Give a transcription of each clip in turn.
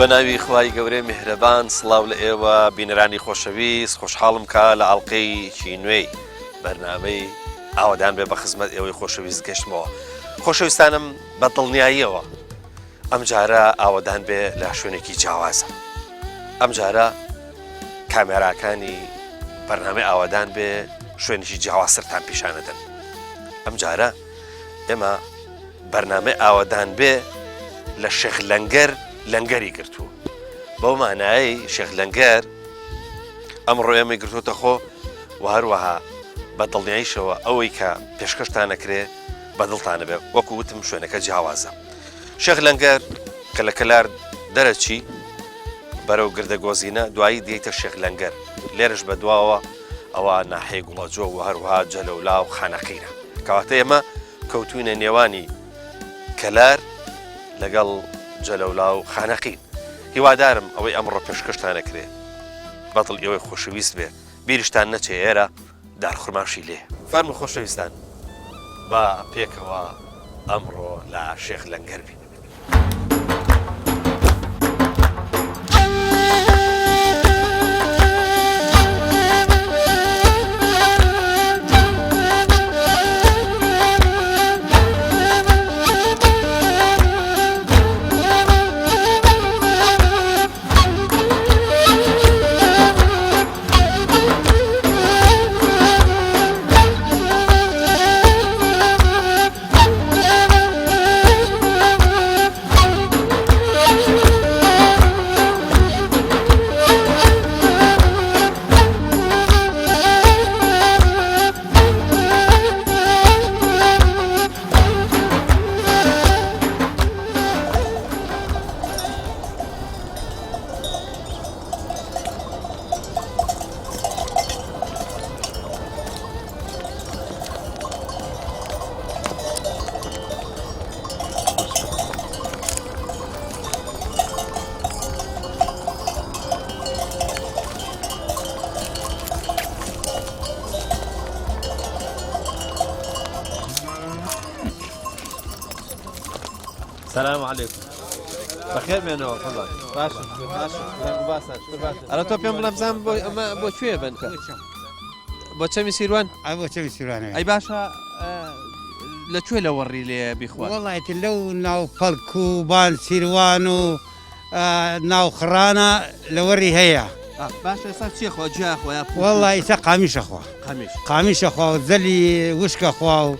بەناوی خوای گەورەی میهرەبان سڵاو لە ئێوە بینەرانی خۆشەویست خۆشحاڵم کا لە ئەڵقەیەکی نوێی بەرنامەی ئاوادان بێ بە خزمەت ئێوەی خۆشەویست گەشتمەوە. خۆشەویستانم بە دڵنیاییەوە ئەم جارە ئاوادان بێ لە شوێنێکی جیاوازە. ئەم جارە کامێراکانی بەرنامەی ئاوادان بێ شوێنێکی جیاوازترتان پیشانەدەن. ئەم جارە ئێمە بەرنامەی ئاوادان بێ لە شێخ لەنگەر لەنگەری گرتووە. بەو مانایی شێخ لەنگەر ئەمڕۆ ئێمەی گرتوتە خۆ و هەروەها بە دڵنیاییشەوە ئەوەی کە پێشکەشتان نەکرێ بە دڵتانە بێ وەکو وتم شوێنەکە جیاوازە. شێخ لەنگەر کە لە کەلار دەرەچی بەرەو گردەگۆزینە دوایی دیتە شێخ لەنگەر لێرش بە دواوە ئەوە ناحەی گوڵەجۆ و هەروەها جەلەولا و خانەقیرە کەواتە ئێمە کەوتوینە نێوانی کەلار لەگەڵ جەلەولا و خانەقین. هیوادارم ئەوەی ئەمڕۆ پێشکەشتان نەکرێ بەدڵ ئێوەی خۆشەویست بێ بیرشتان نەچێ ئێرە دارخورماشی لێ. فەرمو خۆشەویستان بە پێکەوە ئەمڕۆ لە شێخ لەنگەر بین. السلام عليكم. بخير منو تفضل. باشا باشا أنا تو بيوم بلمزان بو شوية بنك. بو كم سيروان؟ أبو كم سيروان. أي باشا لشوي لو وري لي بإخوان. والله تلو ناو فلكو بان سيروانو ناو خرانا لوري هيا. باشا صار شيخ وجه أخويا. والله يسا قاميش أخوه. قاميش أخوه وزلي وشك أخوه.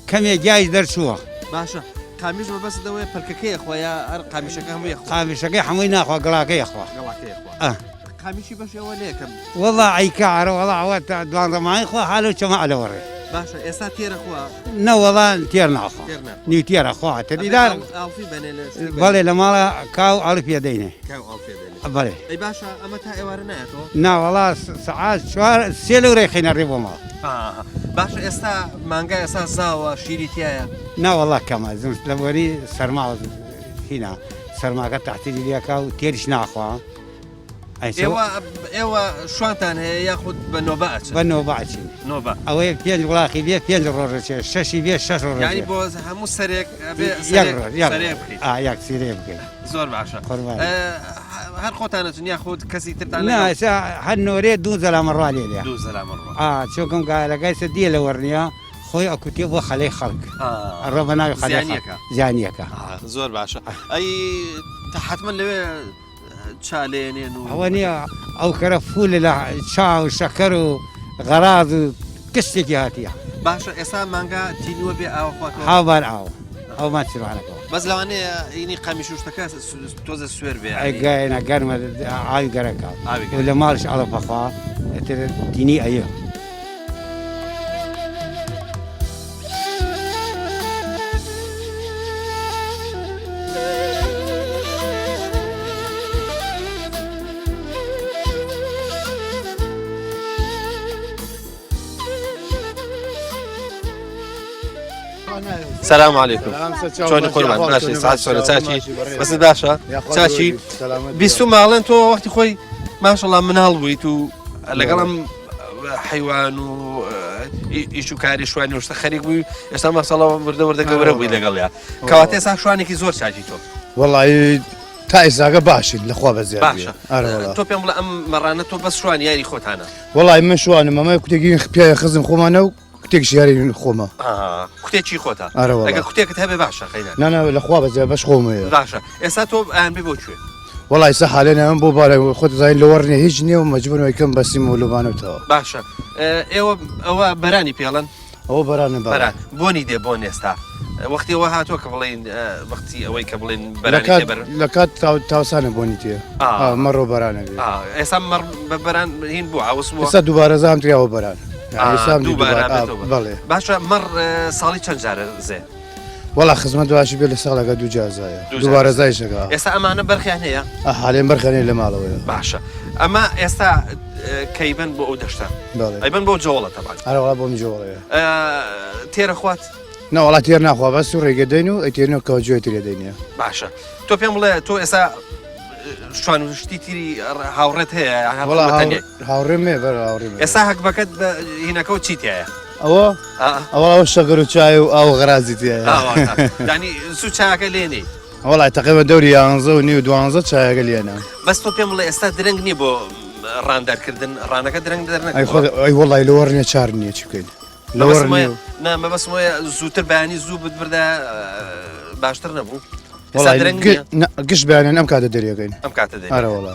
كم جايز درسوه. باشا. قاميش بس دوي بلككي أخويا قاميشك هم يا أخويا. قاميشك حمينا أخويا قلاكي أخويا. قلاكي أخويا. قاميشي باش يوليكم. والله عيكار والله عوات دوان ضماي أخويا حاله كما على وري. باشا إساتير أخويا. لا والله تيرنا أخويا. تيرنا. نيتير أخويا تديدار. أو في بني. بالي لما كاو ألف يدينه. كاو ألف يدينه. بالي. أي باشا أما تا إوارناتو. نا والله ساعات شوار سيلو ريخين الربو ما. باشا استا مانجا استا زاوا شيريتيا. نا والله كما زمت لوري سرما هنا سرما تحت لياكا وتيرش ناخوا. ايوا شوانتان ياخذ بنوبات. بنوبات. نوبة. او يبتين ولاخي بيتين روج شاشي بي شاش روج. يعني بوز همو سريك سريك. ياك سريك. زور بعشا. هل خوتانة ياخذ كسي ترتان؟ لا هالنوري دوزلا مرة ليه. دوزلا مرة. شو كم قال قايس دي لورنيا خويا كتب وخلي خلق. ربنا يخلي زانيكا. زور بعشا. أي حتما لو تشالين هوني أو كرفول لا شاو شكرو غراض قصة جهاتية. باشا إسا مانجا تينيو بي أو خاطر. حاضر أو ما تصير على كوا. بس لو أنا إني قاميشوش تكاس توز السوير بي. أي أنا قرم عاي قرقا. ولا مالش على فخا تيني أيه. السلام عليكم. شلون قربان؟ ماشي سعد شلون تاكي بس باشا تاكي بيسو مالن تو وقت خوي ما شاء الله من هالويتو لقلم حيوان و ئیش و کاری شوانی وشتە خەریک بووی ئێستا مەسەڵە وردە گەورە بووی لەگەڵ یا کەواتە ئێستا شوانێکی زۆر چاکی تۆ وەڵی تا ئێساگە باشین لەخوا بە زیاد تۆ پێم بڵێ ئەم مەڕانە تۆ بەس شوان یاری خۆتانە وەڵی من شوانم ئەمە کوتێکی پیاە خزم خۆمانە و کوتێک یاری خۆمە کوتێکی خۆتە ئەگە کوتێکت هەبێ باشە خەینا نانە لەخوا بە زیاد بەش خۆمەیە باشە ئێستا تۆ ئەیان بێ بۆ کوێ وڵی سە حالێنە ئەم بۆ بارە خۆت زین لەوەڕنێ هیچ نییە و مەجبورەوەی کەم بەسیم و لوبانەوەتەوە باشە ئێوە ئەوە بەرانی پێڵەن ئەوە بەرانە بەران بۆنی دێ بۆ نێستا وەختیەوە هاتووە کە بڵین وەختی ئەوەی کە بڵین بەرانی لە کات تاوسانە بۆنی تێ مەڕۆ بەرانە ئێستا مەڕ بە بەران هین بوو ئاوس بووە ئێستا دووبارە زام تریاوە بەران بەڵێ باشە مەڕ ساڵی چەند جارە زێ وەڵا خزمەت باشی بێ لە ساڵەکە دوو جازایە دووبارە زایشەکە ئێستا ئەمانە بەرخیان هەیە حالێن بەرخێنێ لە ماڵەوەیە باشە ئەمە ئێستا کەیبن بۆ ئەو دەشتە ئەیبن بۆ جۆڵە تەبان هەروەڵا بۆم جۆڵەیە تێرە خوات نەوەڵات تێر ناخوا بەس و ڕێگەدەین و ئەتێنەوە کەەوە گوێ تێ دێنە باشە تۆ پێم بڵێ تۆ ئێستا شوان شتی تیری هاوڕێت هەیە هاوڕێمێ بەر هاوڕێ ئێستا هەک بەکەت هینەکە و چیتایە ئەوە ئەوە شەگەر و چای و ئاو غەرازی تایە دانی سوو چاکە لێنێ وڵای تەقیبە دەوری 11:30 چایەکە لێنە بەس تۆ پێم بڵێ ئێستا درەنگ نییە بۆ ڕاندەرکردن ڕانەکە درەنگ دەرنەکە ئەی وڵی لەوەڕنیە چار نییە چ بکەین نامە بەسمۆیە زووتر بەیانی زوو ببردا باشتر نەبوو گشت بەیانێن ئەم کاتە دەریەکەین ئەم کاتە ئەرەوەڵا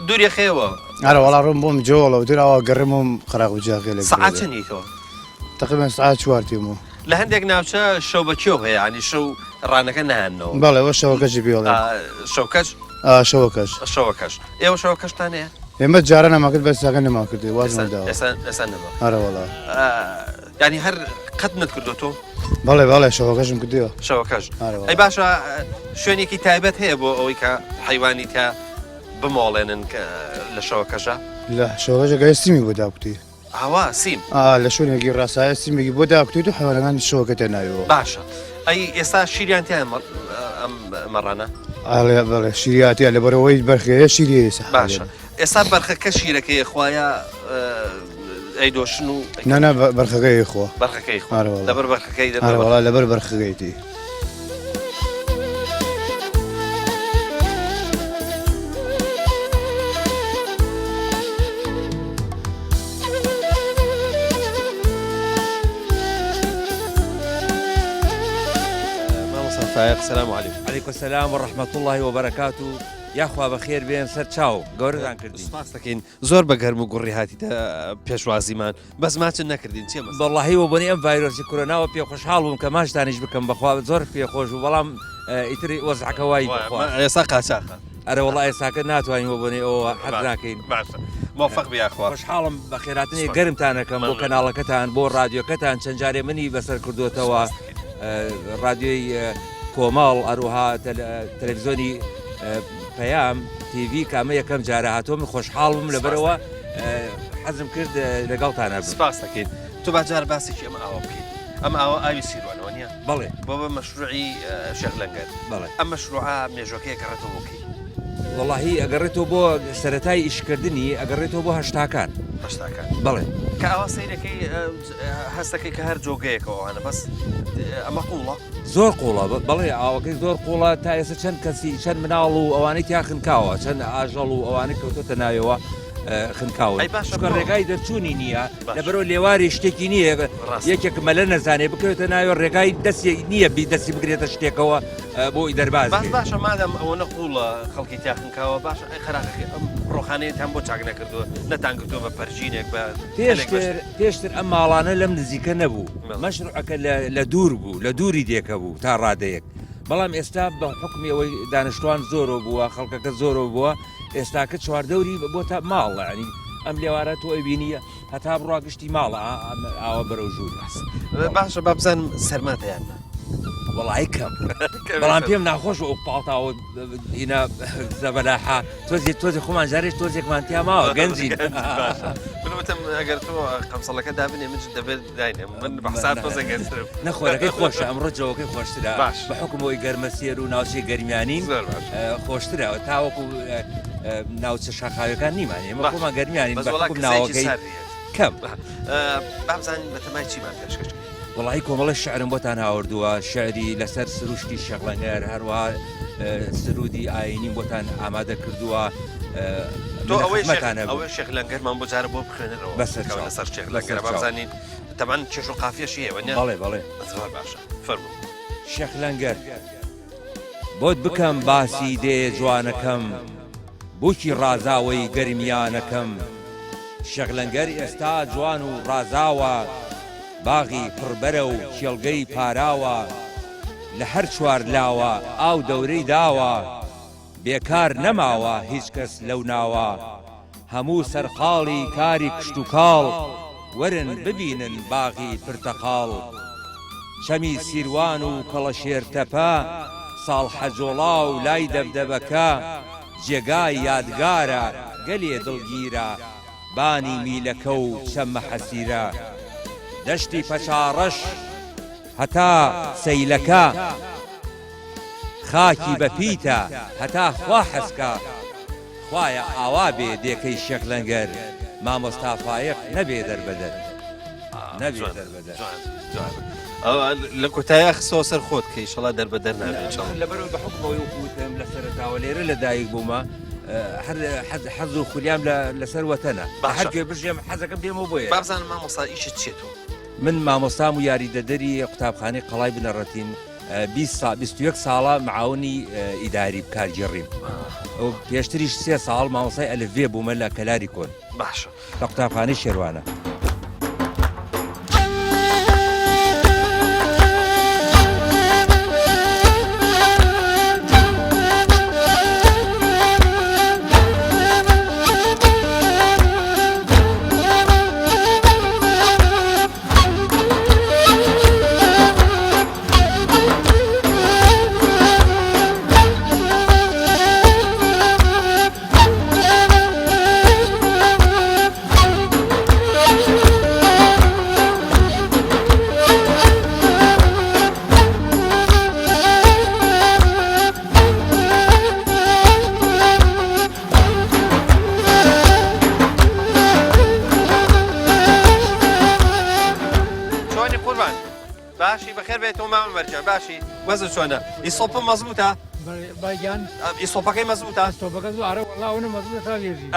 دووریە خێوە ئەرەوەڵا ڕۆم بۆم جۆڵە و دراوە گەڕم و خراق و جاغێ لە سەعات چەندی تۆ تقریبا ساعت 4 تیمەوە لە هەندێک ناوچە شەو بەکێو هەیە ینی شەو ڕانەکە نهێنەوە بەڵێ ئەوە شەوەکەشی پێڵێ شەوکەش شەوەکەش ئێوە شەوەکەشتان هەیە ئێمە جارە نەماکرد بە ساگە نەماکردی ئێستا نەبە هەرەوەڵا ینی هەر قەت نەتکردو تۆ بەڵێ شەوەکەشم کردیوە شەوەکەش ئەی باشە شوێنێکی تایبەت هەیە بۆ ئەوەی کە حیوانی تا بمۆڵێنن لە شەوەکەشە لە شەوەکەشەکە سیمی بۆ داکوتی ئاوا سیم لە شوێنێکی ڕاستایە سیمێکی بۆ داکوت و حیوانەکان شەوەکە تێناویەوە باشە ئەی ئێستا شیریان تیان مەڕانە بەڵێ شیریاتیە لەبەرەوەی بەرخەیە شیری باشە ئێستا بەرخەکە شیرەکەی خوایە ئەیدۆشن و نانا بەرخەکەی خۆ بەرخەکەی لەبەر بەرخەکەی لەبەر بەرخەکەیتی السلام عليكم. عليكم السلام ورحمة الله وبركاته. يا أخوة بخير بين سر تشاو قوردان كردين سپاسەکەین زۆر بە گەرم و گوڕی هاتیتە پێشوازیمان بەس ماچن نەکردین چێ والله وبني ام فيروسي كورونا وبي خوشحال بووم کە ماشتانیش بکەم بەخوا زۆر پێخۆش و بەڵام ئیتری وەزعەکە وای ئێستا قاچاقە ئەرە وڵای ئێستاکە ناتوانین وبنی ئەوە حەز ناکەین باشە موفق بیا خوشحاڵم بە خێراتنی گەرمتانەکەم بۆ کەناڵەکەتان بۆ رادیۆکەتان چەند جارێ منی بەسەر کردوتەوە رادیۆی کۆماڵ ئەروها تەلەڤیزۆنی پەیام تیڤ کامە یەکەم جارە هاتۆ من خۆشحاڵم لەبەرەوە حەزم کرد لەگەڵتانە سپاس دەکەین تو باجار باسێکی ئەمە ئاوە بکەیت ئەمە ئاوە ئاوی سیروانەوە نییە بەڵێ بۆ بە مەشروعی شێخ لەنگەر بەڵێ ئەم مەشروعە مێژوەکەی گەڕێتەوە بۆکەی واللهی ئەگەڕێتەوە بۆ سەرەتای ئیشکردنی ئەگەڕێتەوە بۆ هەشتاکان بەڵێ کە ئەوە سەیرەکەی هەستەکەی کە هەر جۆگەیەکەوەوانە بەس ئەمە قوڵە زۆر قوڵە بەڵێ ئاوەکەی زۆر قوڵە تا ئێستا چەند کەسی چەند مناڵ و ئەوانەی تیا خنکاوە چەند ئاژەڵ و ئەوانەی کەوتۆتە ناوەوە خنکاوە ڕێگای دەرچوونی نییە لەبەرەوە لێواری شتێکی نییە یەکێک مەلە نەزانێ بکەوێتە ناوێ ڕێگای دەستی نییە بی دەستی بگرێتە شتێکەوە بۆی دەرباز باشە مادەم ئەوە نەقوڵە خەڵکی تیاخنکاوە باشە ئەی خراقەکە ئەم ڕۆخانەیەتان بۆ چاک نەکردووە نەتان کردووە بە پەرژینێک بە پێشتر ئەم ماڵانە لەم نزیکە نەبوو مەشروعەکە لە دوور بوو لە دووری دێکە بوو تا ڕادەیەک بەڵام ئێستا بە حکمی ئەوەی دانیشتوان زۆرە بووە خەڵکەکە زۆرە بووە ئێستاکە چواردەوری بۆ تا ماڵ ینی ئەم لێوارە تۆ ئەبینیە هەتا بڕوا گشتی ماڵە ئاوە بەرەو ژوور باشە با بزانم سەرماتەیانە وڵی کەم بەڵام پێم ناخۆش ئەو پاڵتاوە ئینە زەبەلاحا تۆزی خۆمان جارێش تۆزێکمانتیا ماوە گەنجین بنوتم ئەگەر تۆ قەمسەڵەکە دابنێ من دەبێت داینێ من بەحساب تۆزە گەنجترم نەخۆرەکەی خۆشە ئەمڕۆ جەوەکەی خۆشترە بە حکمەوەی گەرمەسێر و ناوچەی گەرمیانین خۆشترەوە تاوەکو ناوچە شاخاوەکان نیمانێ ئێمە خۆمان گەرمیانین بەڵام ناوەکەی کەم بابزانین بەتەمای چیمان پێشکەش وڵی کۆمەڵی شعرم بۆتان هاوردووە شعری لەسەر سروشتی شێخ لەنگەر هەروە سرودی ئاینی بۆتان ئامادە کردووە تۆ ئەوەی شێخ لەنگەرمان بۆ جارە بۆ بخوێنەرەوە لەسەر شێخ لەنگەرە بزانین تەمان چێش و قافیەشی هەیە بەڵێ بەڵێ باشە فەرموو شێخ لەنگەر بۆت بکەم باسی دێ جوانەکەم بووکی ڕازاوەی گەرمیانەکەم شێخ لەنگەر ئێستا جوان و ڕازاوە باغی پڕبەرە و کێڵگەی پاراوە لە هەر چوار لاوە ئاو دەورەی داوە بێکار نەماوە هیچ کەس لەو ناوە هەموو سەرقاڵی کاری کشت و کاڵ وەرن ببینن باغی پرتەقاڵ چەمی سیروان و کەڵەشێرتەپە ساڵ حەجۆڵا و لای دەبدەبەکە جێگای یادگارە گەلێ دڵگیرە بانی میلەکە و چەممە حەسیرە دەشتی پەچارەش هەتا سەیلەکە خاکی بەپیتە هەتا خوا حەسکە خوایە ئاوا بێ دێکەی شێخ لەنگەر مامۆستا فایق نەبێ دەربەدەر نەبێ دەربەدەر لە کۆتایە خسەوە سەر خۆت کە ئیشەڵا دەربەدەر نابێت لەبەرەوە بە حکمەوەی وتم لە سەرەتاوە لێرە لە دایک بوومە حەز و خولیام لەسەر وەتەنە هەرگوێ بژێم حەزەکەم پێمەوە بۆیە بابزانم مامۆستا ئیشت چێتەوە من مامۆستام و یاریدەدەری قوتابخانەی قەڵای بنەڕەتیم 21 ساڵە معاونی ئیداری بکارگێڕیم ئەو پێشتریش 3 ساڵ مامۆستای ئەلفێ بوومە لە کەلاری کۆن باشە لە قوتابخانەی شێروانە باشی بەخێر بێتەوە مام مەرجان باشی وەزن چۆنە ئیسۆپە مەزبوطە باگیان ئیسۆپەکەی مەزبوطە ئیسۆپەکە زوارە وەڵاونە مەزبوطە تا لێژی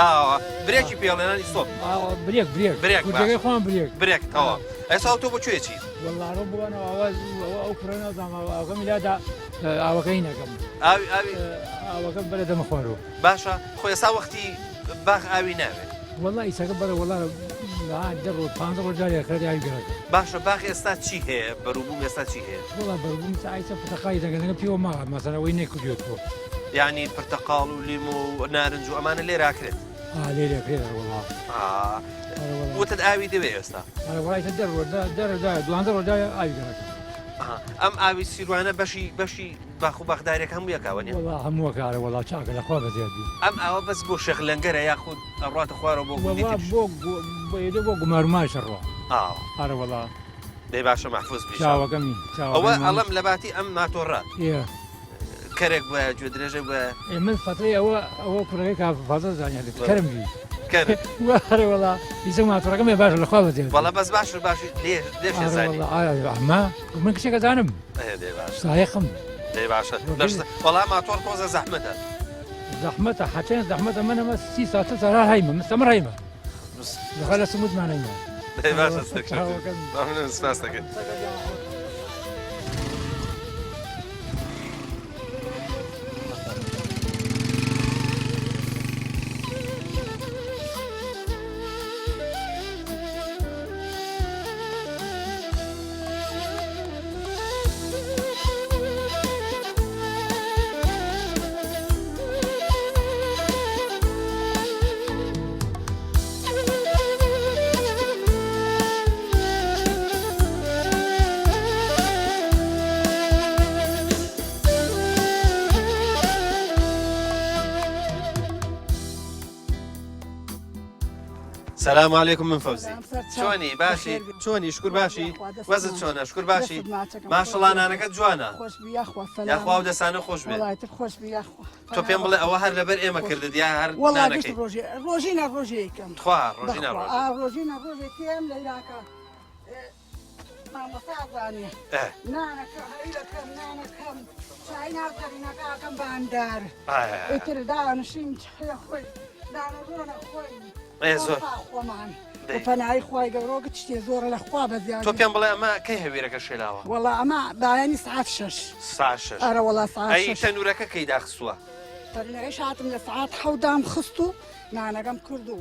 برێکی پێڵێنان ئیسۆپ برێک خۆم برێک تەوا ئێستا تۆ بۆ کوێچی وەڵارە بووەنەوە ئەو کوڕە نازانم ئەوەکە میلادا ئاوەکەی نەکەم ئاوەکە بەرە دەمە خوارەوە باشە خۆ ئێستا وەختی باغ ئاوی ناوێت وەڵا ئیسەکە بەرە وەڵارە 15 ڕۆژاری کرد ئاوی گەڕەکە باشە باغ ئێستا چی هەیە بەروبووم ئێستا چی هەیە وڵا بەروبووم ئایسە پرتەقالی دەگەنەکە پێوە ماوە مەسەرەوەی نەکردوێتەوە یعنی پرتەقاڵ و لیم و نارنج و ئەمانە لێراکرێت لێرەکرێت وەڵا وتت ئاوی دەوێت ئێستا وڵایتە دەردا 12 ڕۆژای ئاوی گەڕەکە ئەم ئاوی سیروانە بەشی باخ و باخدارێک هەموو یەکاوەنی وڵا هەمووە کارە وڵا چاکە لەخوا بەزیادی ئەم ئاوە بەس بۆ شێخ لەنگەرە یاخود ئەڕاتە خوارەوە بۆ بۆ گومارمای شەڕوە ئارە وڵا دەی باشە محفوظ بی چاوەکەمی ئەوە ئەڵەم لە باتی ئەم ماتۆڕە کەرێک بە گوێ درێژە بە من فەتەی ئەوە کوڕەکەی کافازە زانیێت کەرم بی وارە وڵا ئیسە ماتۆڕەکەم باشە لەخوا بەزیێت وەڵا بەس باش لێش زانی ئەمە من کچێکە زانم سایەخم دەی باشە وەڵا ماتۆڕ تۆزە زەحمەتە زەحمەتە حەچێن زەحمەتە منەمە 30 ساعت سەرا هەیمە مستەمر هەیمە لەخوا لە سمودمانەیمە دەی باشە سپاس دەکەن سلام علیکم من فوزی چۆنی باشی چۆنی شکر باشی وەزت چۆنە شکر باشی ماشەڵڵا نانەکەت جوانە یاخوا و دەسانە خۆش بێت تۆ پێم بڵێ ئەوە هەر لەبەر ئێمە کردت یا هەر نانەکەی ڕۆژینە ڕۆژێکم خوا ڕۆژینە ڕۆژینە ڕۆژێکم لە عێراقا مامۆستازانێ نانەکە هەیلەکەم نانەکەم چای ناکەم باندار ئیتر دانشین خۆی دانەڕۆنە خۆی خۆمان پەنای خۆی گەورۆگە شتێ زۆرە لە خوا بەزیاد تۆ پێم بڵێ ئەمە کەی هەویرەکە شێلاوە وەڵا ئەمە بایانی سعات 6 ئەرە وەڵا ئەی تەنورەکە کەی داخستووە تەنورەکەش هاتم لە سعات 7 خست و نانەکەم کرد و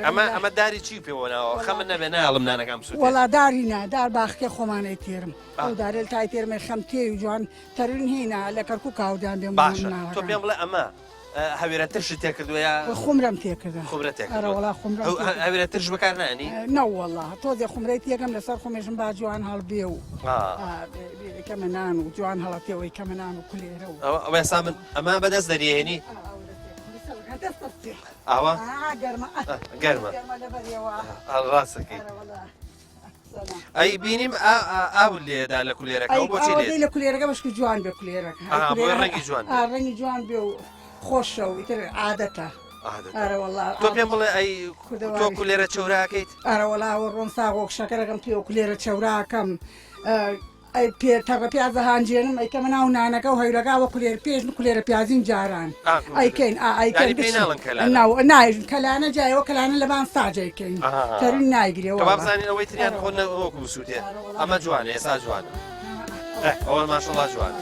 ئەمە داری چی پێوەناوە خەمە نەبێ ناڵم نانەکەم سووت وەڵا داری نا دار باخکە خۆمانەی تێرم ئەو دارێت تای تێرمە خەم تێ و جوان تەرین هینا لە کەرکوو کاودان بێم باشە تۆ پێم بڵێ ئەمە هەویرەترشی تێکردوە خومرم تێکردە خومرە وڵا خومرم هەویرەترش بەکار نانی نەوەڵا تۆزێ خومرەی تێکەم لەسەر خۆمێژم با جوان هەڵبێ و کەمە نان و جوان هەڵەتێەوەی کەمە نان و کولێرە و ئەوە ئێستا من ئەمە بەدەست دەریێنی ئاوا گەرمە ڕاستەکەی ئەی بینیم ئاو لێدا لە کولێرەکە بۆچی لە کولێرەکە بەشک جوان بێ کولێرەکە ڕەنگی جوان ڕەنگی جوان بێ و خۆشە و ئیتر عادەتە تۆ پێم بڵێ ئەی تۆ کولێرە چەوراکەیت ئەرەوەڵاوە ڕۆم ساغۆک شەکەرەکەم پێ و کولێرە چەوراکەم ئەی پێتەڕە پیازە هاانجێنم ئەیکەمە ناو نانەکە و هەیرەکەوە کولێر پێش کولێرە پیازین جاران ئەیکەین نایژن کەلانە جایەوە کەلانە لەبان ساجیکەین تەرین نایگرێەوە بابزانین ئەوەی تریان خۆ وەکو سووتێ ئەمە جوانە ئێستا جوانە ئەوە ماشەڵڵا جوانە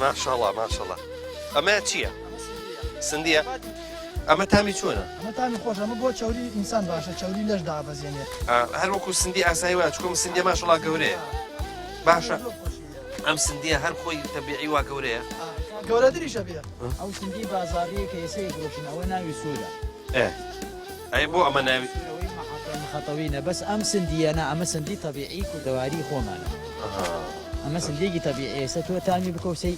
ماشاءڵڵا ماشاءڵڵا ئەمە چییە؟ سندیە؟ ئەمە تامی چۆنە؟ ئەمە تامی خۆش ئەمە بۆ چاوری ئینسان باشە چاوری لەش دابەزێنێت هەر وەکو سندی ئاسایی وایە چکۆم سندیە ماشاءڵڵا گەورەیە باشە ئەم سندیە هەر خۆی تەبیعی وا گەورەیە؟ گەورەتریشە بێ ئەو سندی بازاریە کە ئێسەیە گرۆشن ئەوە ناوی سوورە ئەی بۆ ئەمە ناوی خەتەوینە بەس ئەم سندیەنە ئەمە سندی تەبیعی کوردەواری خۆمانە ئەمە سندێکی تەبیعی ئێستا تۆ تامی بکەوسەی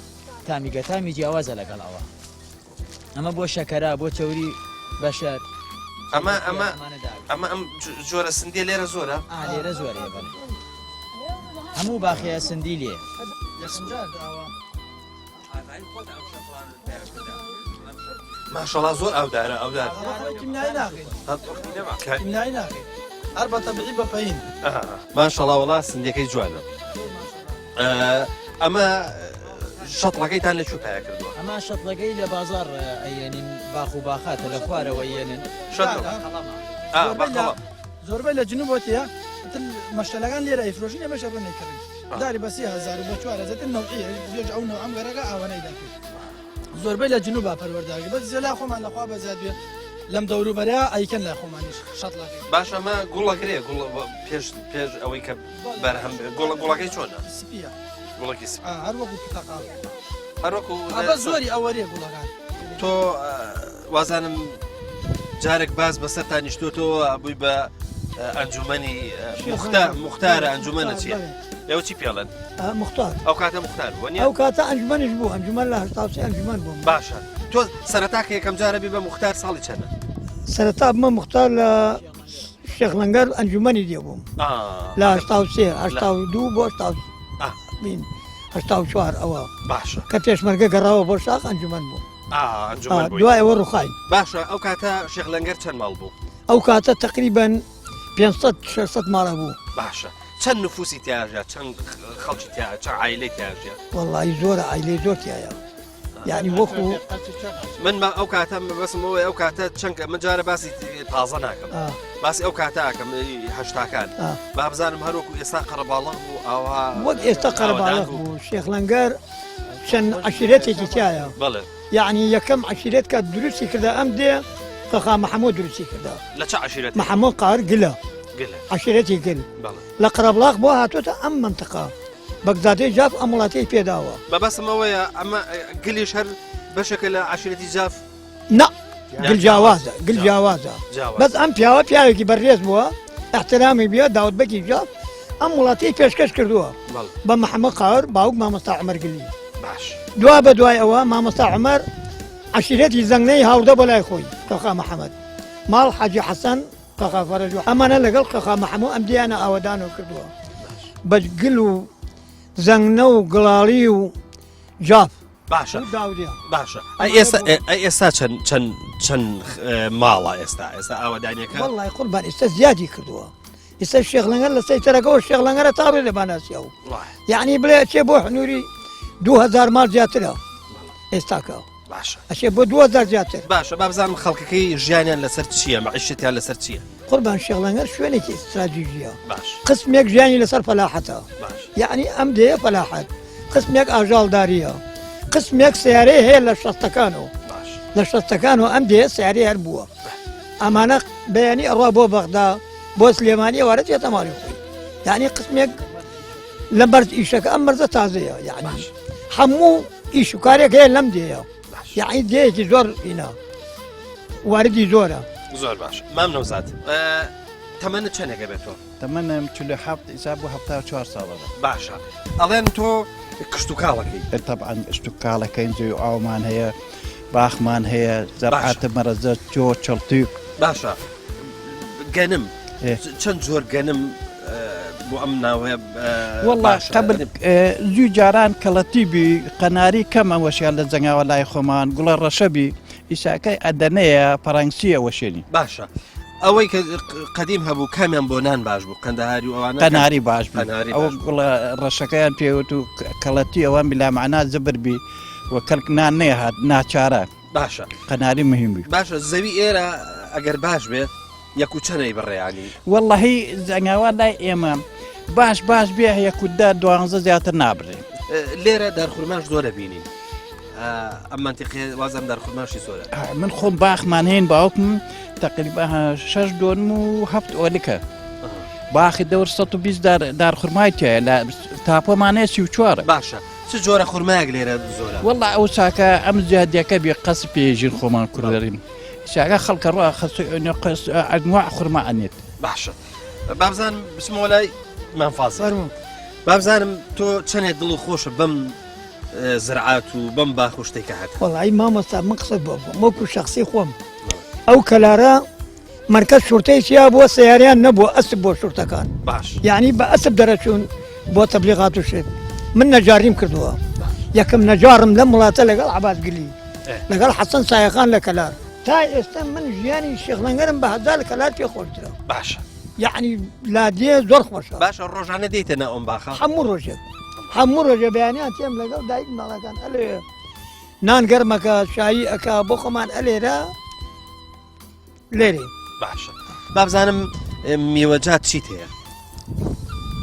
تامیگە تامی جیاوازە لەگەڵەوە ئەمە بۆ شەکەرا بۆ چەوری بەشەر ئەمە ئەم جۆرە سندیە لێرە زۆرە؟ لێرە زۆرە بڵێ هەموو باخەیە سندی لێ ماشەڵڵا زۆر ئەودارە ئەودار هەر بە تەبیعی بەپەین ماشەڵڵا وەڵا سندیەکەی جوانە ئەمە شەتڵەکەیتان لە چوو پیا کردووە ئەمە شەتڵەکەی لە بازار ئەیێنین باخ و باخاتە لە خوارەوە ئێنن زۆربەی لە جنوبەتەیە مەشتەلەکان لێرە ئەیفرۆژین ئەمەشە ڕوونەکردن داری بە 30,000 بە 4,000 نەوعیە زۆر ئەو نەوع ئەم گەرەکە ئاوانەی دەکرد زۆربەی لە جنوبا پەروەرداگە بەس زێلا خۆمان لەخوا بەزیاد بێ لەم دەوروبەرە ئەیکەن لە خۆمانیش شەتڵەکەی باش ئەمە گوڵەگرێ پێش ئەوەی کە بەرهەم گوڵەکەی چۆنە؟ سپیە گوڵەکی سپ هەر وەکو پتەقاڵ هەر وەکو زۆری ئەوەریە گوڵەکان تۆ وازانم جارێک باز بەسەرتان نیشتۆتەوە بووی بە ئەنجومەنی مختارە ئەنجومەنە چیە؟ ئێوە چی پێڵێن؟ مختار ئەو کاتە مختار بوو ئەو کاتە ئەنجومەنیش بوو ئەنجومەن لە 1970 ئەنجومەن بووم باشە تۆ سەرەتاکە یەکەم جارە بی بە مختار ساڵی چەندە؟ سەرەتا بمە مختار لە شێخ لەنگەر ئەنجومەنی دێ بووم لە 1982 بۆ 1984 ئەوە باشە کە پێشمەرگە گەڕاوە بۆ شاخ ئەنجومەن بوو دوای ئەوە ڕووخاین باشە ئەو کاتە شێخ لەنگەر چەند ماڵ بوو؟ ئەو کاتە تقریبان 500-600 ماڵە بوو باشە چەند نفوسی تیاژە چەند خەڵکی چەند عایلەی تیاژە؟ وەڵی زۆرە عایلەی زۆر تایە یعنی وەکو من ئەو کاتە بەسمەوەی ئەو کاتە چەند من جارە باسی تازە ناکەم باسی ئەو کاتەکەم هەشتاکان با بزانم هەروەکو ئێستا قەرەباڵغ بوو ئەوها وەک ئێستا قەرەباڵغ بوو شێخ لەنگەر چەند عەشیرەتێکی تایە بەڵێ یعنی یەکەم عەشیرەت کە دروستی کردە ئەم دێ فەخا محەمۆد دروستی کردە لە چ عەشیرەت؟ محەمۆد قار گلە عەشیرەتی گل لە قەرەباڵغ بۆ هاتوۆتە ئەم منتقا بەگزادەی جاف ئەم وڵاتەی پێداوە بەبەسمەوەیە ئەمە گلیش هەر بەشێکە لە عەشیرەتی جاف نا گلجیاوازە گلجیاوازە بەس ئەم پیاوە پیاوێکی بەڕێز بووە احترامی بێ داوتبەکی جاف ئەم وڵاتی پێشکەش کردووە بە محەممەد قاور باوک مامۆستا عومەر گلی دوا بە دوای ئەوە مامۆستا عومەر عەشیرەتی زەنگنەی هاوردە بۆ لای خۆی تۆخا محەممەد ماڵ حاجی حەسەن قەقا فەرەج و ئەمانە لەگەڵ قەقا مەحەموو ئەم دییانە ئاوەدان و کردووە بەگل و زەنگنە و گڵاڵی و جاف باشە داودیە باشە ئێستا چەند ماڵە ئێستا ئاوەدانیەکە وڵی قوربان ئێستا زیادی کردووە ئێستا شێخ لەنگەر لە سەیتەرەکەەوە شێخ لەنگەرە تاڕێ لە باناسیە و یعنی بڵێ ئەچێ بۆ حنووری 2000 مال زیاترە ئێستاکە باشە ئەچێ بۆ 2000 زیاتر باشە بابزانم خەڵکەکەی ژیانیان لەسەر چییە مەعیشتیان لەسەر چییە قوربان شێخ لەنگەر شوێنێکی استراتیژیە باش قسمێک ژیانی لەسەر فەلاحەتە باش یعنی ئەم دەیە فەلاحەت قسمێک ئاژاڵداریە قسمێک سیارەی هەیە لە شەستەکانەوە لە شەستەکانەوە ئەم دەیە سیارەی هەر بووە ئەمانە بەیانی ئەڕوا بۆ بەغدا بۆ سلێمانی وارە چێتە ماڵی خۆی یعنی قسمێک لە بەرز ئیشەکە ئەم مەرزە تازەیە یعنی هەموو ئیش و کارێک هەیە لەم دەیە یعنی دەیەکی زۆر ئینا واردی زۆرە زۆر باش مام نەوزات تەمەنە چەندێکە بێتەوە تەمەنم 47 ئیسا بۆ 74 ساڵەدا باشە ئەڵێن تۆ کشت و کاڵەکەی طبعا کشت و کاڵەکەین زوی ئاومان هەیە باخمان هەیە زەرعاتە مەرەزە جۆ چڵتیک باشە گەنم چەند جۆر گەنم بۆ ئەم ناوەیە والله قبل زوی جاران کەڵەتیبی قەناری کەم ئەوەشیان لە جەنگاوە لای خۆمان گوڵە ڕەشەبی ئیساکەی ئەدەنەیە پەرەنگسیە وەشێنی باشە ئەوەی کە قەدیم هەبوو کامیان بۆ نان باش بوو قەندەهاری و ئەوانە قەناری باش ئەوە گوڵە ڕەشەکەیان پێوت و کەڵەتی ئەوان بلامەعنا زبربی وە کەلک نان نەهات ناچارە باشە قەناری مهمی باشە زەوی ئێرە ئەگەر باش بێت یەک و چەنەی بڕێیانی واللهی زەنگاوە لای ئێمە باش بێ یەکودا 12 زیاتر نابڕێ لێرە دارخورماش زۆرە بینین ئەم منتیقی وازم دارخورماشی زۆرە من خۆم باخمان هەین باوکم تقریبا 6 دۆنم و 7 ئۆلکە باخی دەور 120 دارخورمای تایە لە تاپۆمانەیە 34 باشە چ جۆرە خورمایەک لێرە زۆرە والله ئەو چاکە ئەم زیادیەکە بێ قەس پێژین خۆمان کوردەرین شاگە خەڵکە ڕوا ئەنواع خورما ئەنێت باشە بابزانم بچمەوە لای مامفازی بابزانم تۆ چەندێک دڵ و خۆشە بەم زرعات و بەم باخ و شتێکە هات وەڵی مامۆستا من قسەت بۆ وەکو شخصی خۆم ئەو کەلارە مرکز شورتەی چیا بۆ سیاریان نەبووە ئەسب بۆ شورتەکان باش یعنی بە ئەسب دەرەچوون بۆ تەبلیغات و شت من نەجاریم کردووە یەکەم نەجارم لە وڵاتە لەگەڵ عەباسگلی لەگەڵ حەسەن سایەخان لە کەلار تا ئێستا من ژیانی شێخ لەنگەرم بە هەزار لە کەلار پێ خۆشترە باشە یعنی لادیە زۆر خۆشە باشە ڕۆژانە دەیتە ناو ئەم باخە هەموو ڕۆژێ بەیانیان تێم لەگەڵ دایک ماڵەکان ئەلێ نان گەرمەکە شایی ئەکا بۆ خۆمان ئەلێرە لێرێ باشە بابزانم میوەجات چیت هەیە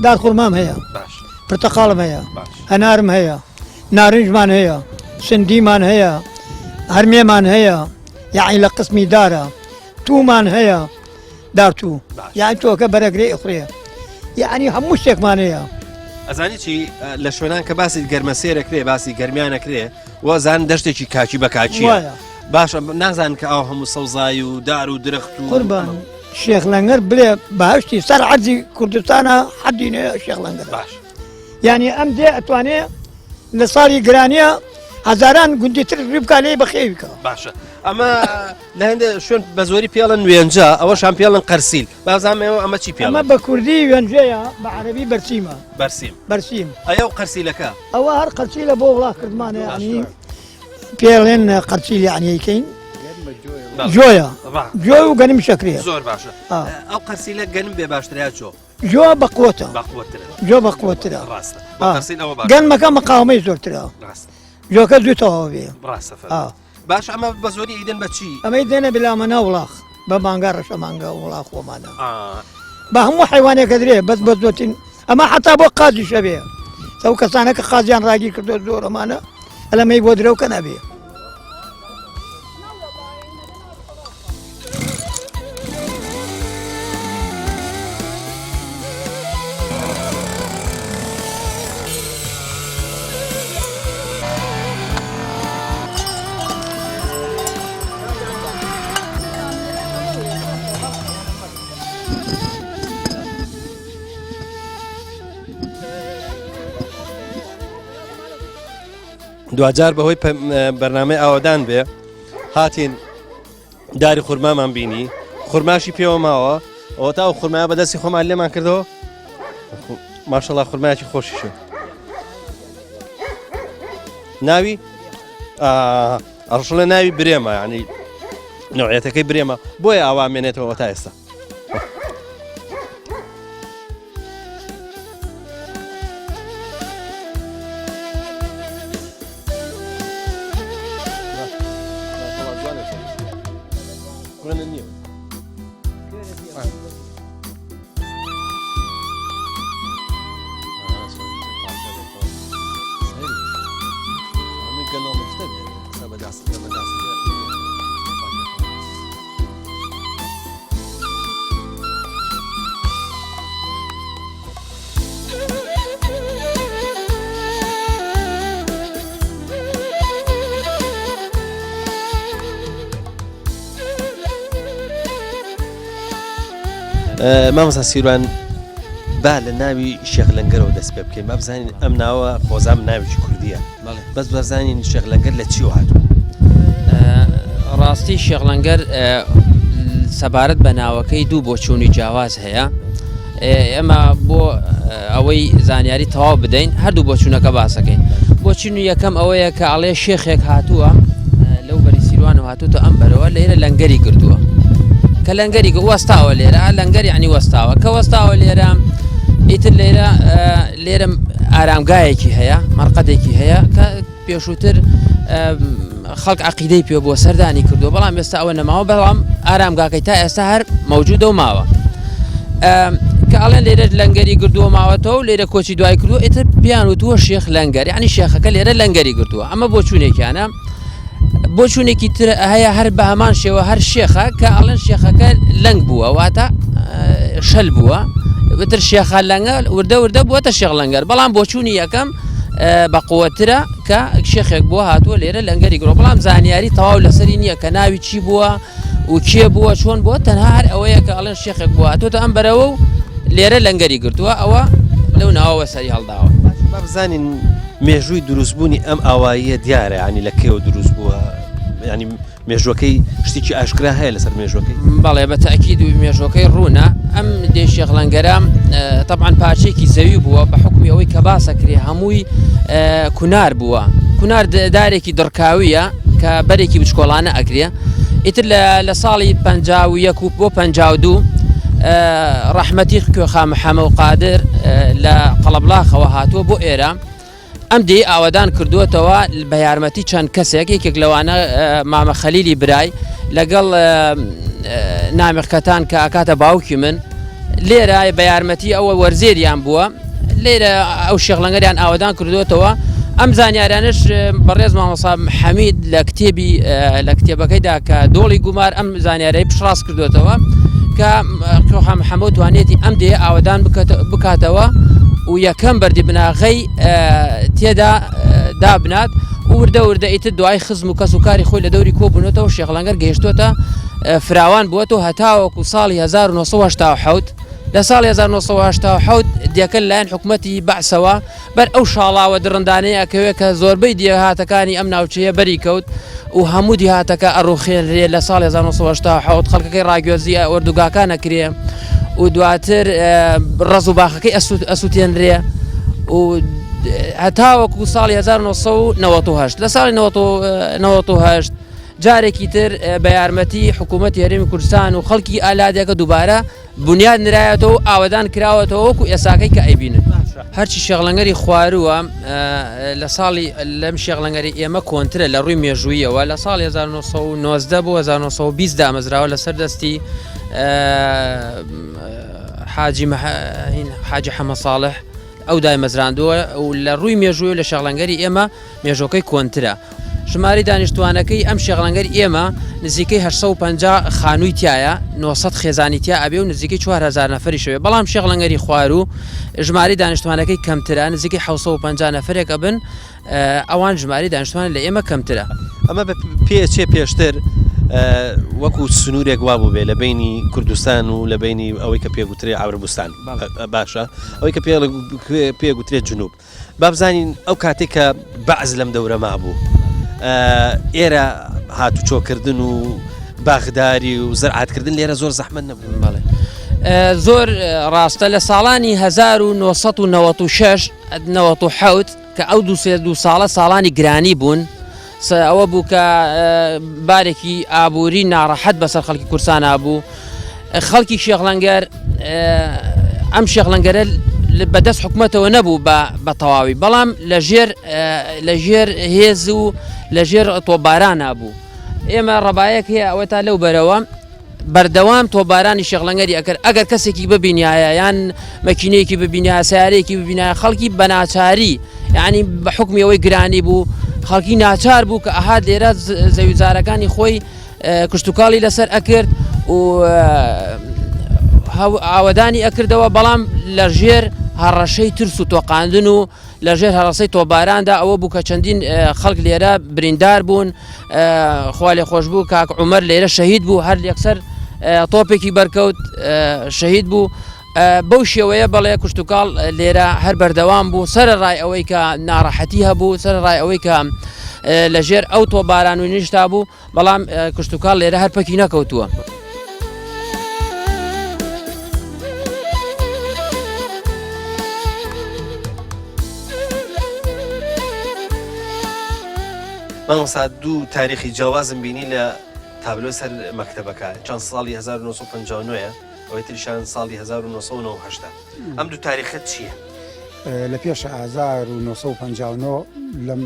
دارخورمام هەیە باش پرتەقاڵم هەیە هەنارم هەیە نارنجمان هەیە سندیمان هەیە هەرمێمان هەیە یعنی لە قسمی دارە تومان هەیە دارتوو یعنی تۆکە بەرەگرێ ئەخورێ یعنی هەموو شتێکمان هەیە ئەزانی چی لە شوێنان کە باسی گەرمەسێرەکرێ باسی گەرمیانەکرێ وەزان دەشتێکی کاچی بە کاچیە باشە نازان کە ئەو هەموو سەوزایی و دار و درەخت و قوربان شێخ لەنگەر بڵێ باشتی سەر عەرزی کوردستانە حەدی نەیە شێخ لەنگەر باش یعنی ئەم دێ ئەتوانێ لە ساڵی گرانیە هەزاران گوندیتر بکا لێ بەخێوی بکە باشە ئەمە لە هەندێک شوێن بە زۆری پێڵن وێنجا ئەوەشان پێڵن قەرسیل بازانەوە ئەمە چی پێڵە ئەمە بە کوردی وێنجەیە بە عەرەبی بەرسیمە بەرسیم ئەیە و قەرسیلەکە ئەوە هەر قەرسیلە بۆ وڵاتکردمانە یعنی پێڵێن قەرسیل یعنیەکەین جۆیە جۆی و گەنم شەکرێ زۆر باشە ئەو قەرسیلە گەنم بێ باشتریا چۆ جۆ بەقوتە جۆ بەقوترە گەنمەکە مەقاومەی زۆرترە جۆکە زوو تەواو بێ باش ئەمە بە زۆری ئیدن بە چی ئەمەی دێنە بلامەنە وڵاخ بە مانگا ڕەشە مانگا وڵاخ خۆمانە بە هەموو حیوانێکە درێ بەس بە زۆتین ئەمە حتا بۆ قازی شەبێ ئەو کەسانە کە قازیان ڕاگیر کردو زۆر ئەمانە ئەلەمەی بۆ درەوکە نەبێ دوجار بەهۆی بەرنامەی ئاوادان بێ هاتین داری خورمامان بینی خورماشی پێوە ماوە ئەوە تا ئەو خورمایە بەدەستی خۆمان لێمان کردەوە ماشەڵڵا خورمایەکی خۆشی شد ناوی ئەڕشڵە ناوی برێمە ینی نوعەتەکەی برێمە بۆیە ئاوا مێنێتەوە تا ئێستا مامۆستا سیروان با لە ناوی شێخ لەنگەرەوە دەست پێ بکەین با بزانین ئەم ناوە خۆزام ناویی کوردیە بەس بزانین شێخ لەنگەر لە چی هاتوو ڕاستی شێخ لەنگەر سەبارەت بە ناوەکەی دوو بۆچوونی جیاواز هەیە ئێمە بۆ ئەوەی زانیاری تەواو بدەین هەردوو بۆچوونەکە باسەکەین بۆچوونی یەکەم ئەوەیە کە ئەڵێ شێخێک هاتووە لەو بەری سیروان و هاتووتە ئەم بەرەوە لێرە لەنگەری کردووە کە لەنگەری وەستاوە لێرە لەنگەر یعنی وەستاوە کە وەستاوە لێرە ئیتر لێرە ئارامگایەکی هەیە مەرقەدێکی هەیە کە پێشووتر خەڵک عەقیدەی پێ بۆ سەردانی کردو بەڵام ئێستا ئەوە نەماوە بەڵام ئارامگاکەی تا ئێستا هەر مەوجودە و ماوە کە ئەڵێن لێرە لەنگەری گردووە ماوەتەوە لێرە کۆچی دوای کردووە ئیتر پیان وتووە شێخ لەنگەر یعنی شێخەکە لێرە لەنگەری گردووە ئەمە بۆچوونێکیانە بۆچوونێکی تر هەیە هەر بە هەمان شێوە هەر شێخە کە ئەڵێن شێخەکە لەنگ بووە واتە شەل بووە وتر شێخە لەنگە وردە بووەتە شێخ لەنگەر بەڵام بۆچوونی یەکەم بە قووەترە کە شێخێک بووە هاتووە لێرە لەنگەری گرۆ بەڵام زانیاری تەواو لەسەری نییە کە ناوی چی بووە و کێ بووە چۆن بووە تەنها هەر ئەوەیە کە ئەڵێن شێخێک بووە هاتووەتە ئەم بەرەوە و لێرە لەنگەری گرتووە ئەوە لەو ناوەوە سەری هەڵداوە بزانین مێژووی دروستبوونی ئەم ئاواییە دیارە ینی لە کێوە دروست بووە ینی مێژوەکەی شتێکی ئاشکرا هەیە لەسەر مێژوەکەی بەڵێ بە تەئکید و مێژوەکەی ڕوونە ئەم دێ شێخ لەنگەرە طبعاً پارچێکی زەوی بووە بە حکمی ئەوەی کە باسەکرێ هەمووی کونار بووە کونار دارێکی دڕکاویە کە بەرێکی بچکۆڵانە ئەکرێ ئیتر لە ساڵی 51 بۆ 52 ڕەحمەتی کوێخا محەمەد قادر لە قەڵەبڵاخەوە هاتووە بۆ ئێرە ئەم دێ ئاوادان کردووەتەوە بە یارمەتی چەند کەسێک یەکێک لەوانە مامە خەلیلی برای لەگەڵ نامێخکەتان کە ئاکاتە باوکی من لێرە بە یارمەتی ئەوە وەرزێریان بووە لێرە ئەو شێخ لەنگەریان ئاوادان کردووەتەوە ئەم زانیارانش بەڕێز مامۆستا حەمید لە کتێبەکەیدا کە دۆڵی گومار ئەم زانیارەی پشڕاست کردوێتەوە کە کوێخا محەمەد توانێتی ئەم دێ ئاوادان بکاتەوە و یەکەم بەردی بناغەی تێدا دابنات وردە ئیتر دوای خزم و کەس و کاری خۆی لە دەوری کۆبوونەتەوە شێخ لەنگەر گەیشتوتە فراوان بووەتەوە هەتاوەکو ساڵی 1970 لە ساڵی 1970 دیەکە لایەن حکوومەتی بەعسەوە بەر ئەو شاڵاوە درڕندانەیە ئەکەوێت کە زۆربەی دیهاتەکانی ئەم ناوچەیە بەری کەوت و هەموو دیهاتەکە ئەڕوخێنرێ لە ساڵی 1970 خەڵکەکەی ڕاگوێزی ئۆردوگاکان ئەکرێ و دواتر ڕز و باخەکەی ئەسووتێنرێ و هەتاوەکو ساڵی 1990 لە ساڵی 1990 جارێکی تر بە یارمەتی حکوومەتی هەرێمی کوردستان و خەڵکی ئالادەکە دووبارە بنیاد نرایەتەوە و ئاوادان کراوەتەوە وەکو ئێساکەی کە ئەیبینن هەرچی شێخ لەنگەری خوارووە لە ساڵی لەم شێخ لەنگەری ئێمە کۆنترە لە ڕووی مێژوویەوە لە ساڵی 1990 بۆ 1920 دامەزراوە لەسەر دەستی حاجی حەمە ساڵح ئەو دای مەزراندووە و لە ڕووی مێژووی لە شێخ لەنگەری ئێمە مێژۆکەی کۆنترە ژماری دانیشتوانەکەی ئەم شێخ لەنگەری ئێمە نزیکەی 850 خانووی تایە 900 خێزانی تیا ئەبێ و نزیکەی 4000 نەفری شەوێ بەڵام شێخ لەنگەری خوارو ژماری دانیشتوانەکەی کەمترە نزیکەی 750 نەفرێک ئەبن ئەوان ژماری دانیشتوان لە ئێمە کەمترە ئەمە بە پێچێ پێشتر وەکو سنوورێک وا بوو بێ لە بینی کوردستان و لە بینی ئەوەی کە پێگوترێ ئاوربوستان باشە ئەوەی کە پێگوترێت جنوب با بزانین ئەو کاتێک کە بەعز لەم دەورە مابوو ئێرە هاتوچۆکردن و باخداری و زرعاتکردن لێرە زۆر زەحمەت نەبوو. بەڵێ زۆر ڕاستە لە ساڵانی 1996 کە ئەو دو ساڵە ساڵانی گرانی بوون ئەوە بوو کە بارێکی ئابووری ناڕەحەت بەسەر خەڵکی کورسانە بوو خەڵکی شێخلەنگەر ئەم شێخلەنگەرە بەدەست حکوومەتەوە نەبوو بە تەواوی بەڵام لە ژێر هێز و لە ژێر تۆبارانە بوو ئێمە ڕەبایەک هەیە ئەوە تا لەو بەرەوە بەردەوام تۆبارانی شێخلەنگەری ئەگەر کەسێکی ببینایە یان مەکینەیەکی ببینە سیارەیەکی ببینە خەڵکی بە ناچاری یعنی بە حکمی ئەوەی گرانی بوو خەڵکی ناچار بوو کە ئەهات لێرە زەویزارەکانی خۆی کشتتوکاڵی لەسەر ئەکرد و ئاوەدانی ئەکردەوە بەڵام لە ژێر هەڕەشەی ترس و تۆقااندن و لە ژێر هەڕەسەی تۆباراندا ئەوە بوو کە چەندین خەڵک لێرە بریندار بوون خوا لێ خۆش بوو کاک عومەر لێرە شەهید بوو هەر یەکسەر تۆپێکی بەرکەوت شەهید بوو بەو شێوەیە بەڵێ کشتتوکاڵ لێرە هەر بەردەوام بوو سەرڕای ئەوەی کە ناڕەحەتی هەبوو سەرڕای ئەوەی کە لە ژێر ئەو تۆباران و نیشتا بوو بەڵام کشتتوکاڵ لێرە هەر پەکی نەکەوتووە. مامۆستا دوو تاریخی جیاوازم بینی لە تابلۆ سەر مەکتەبەکە چەند ساڵی 1959 ئەوەی تریشان ساڵی 1990 ئەم دوو تاریخەت چییە؟ لە پێش 1959 لەم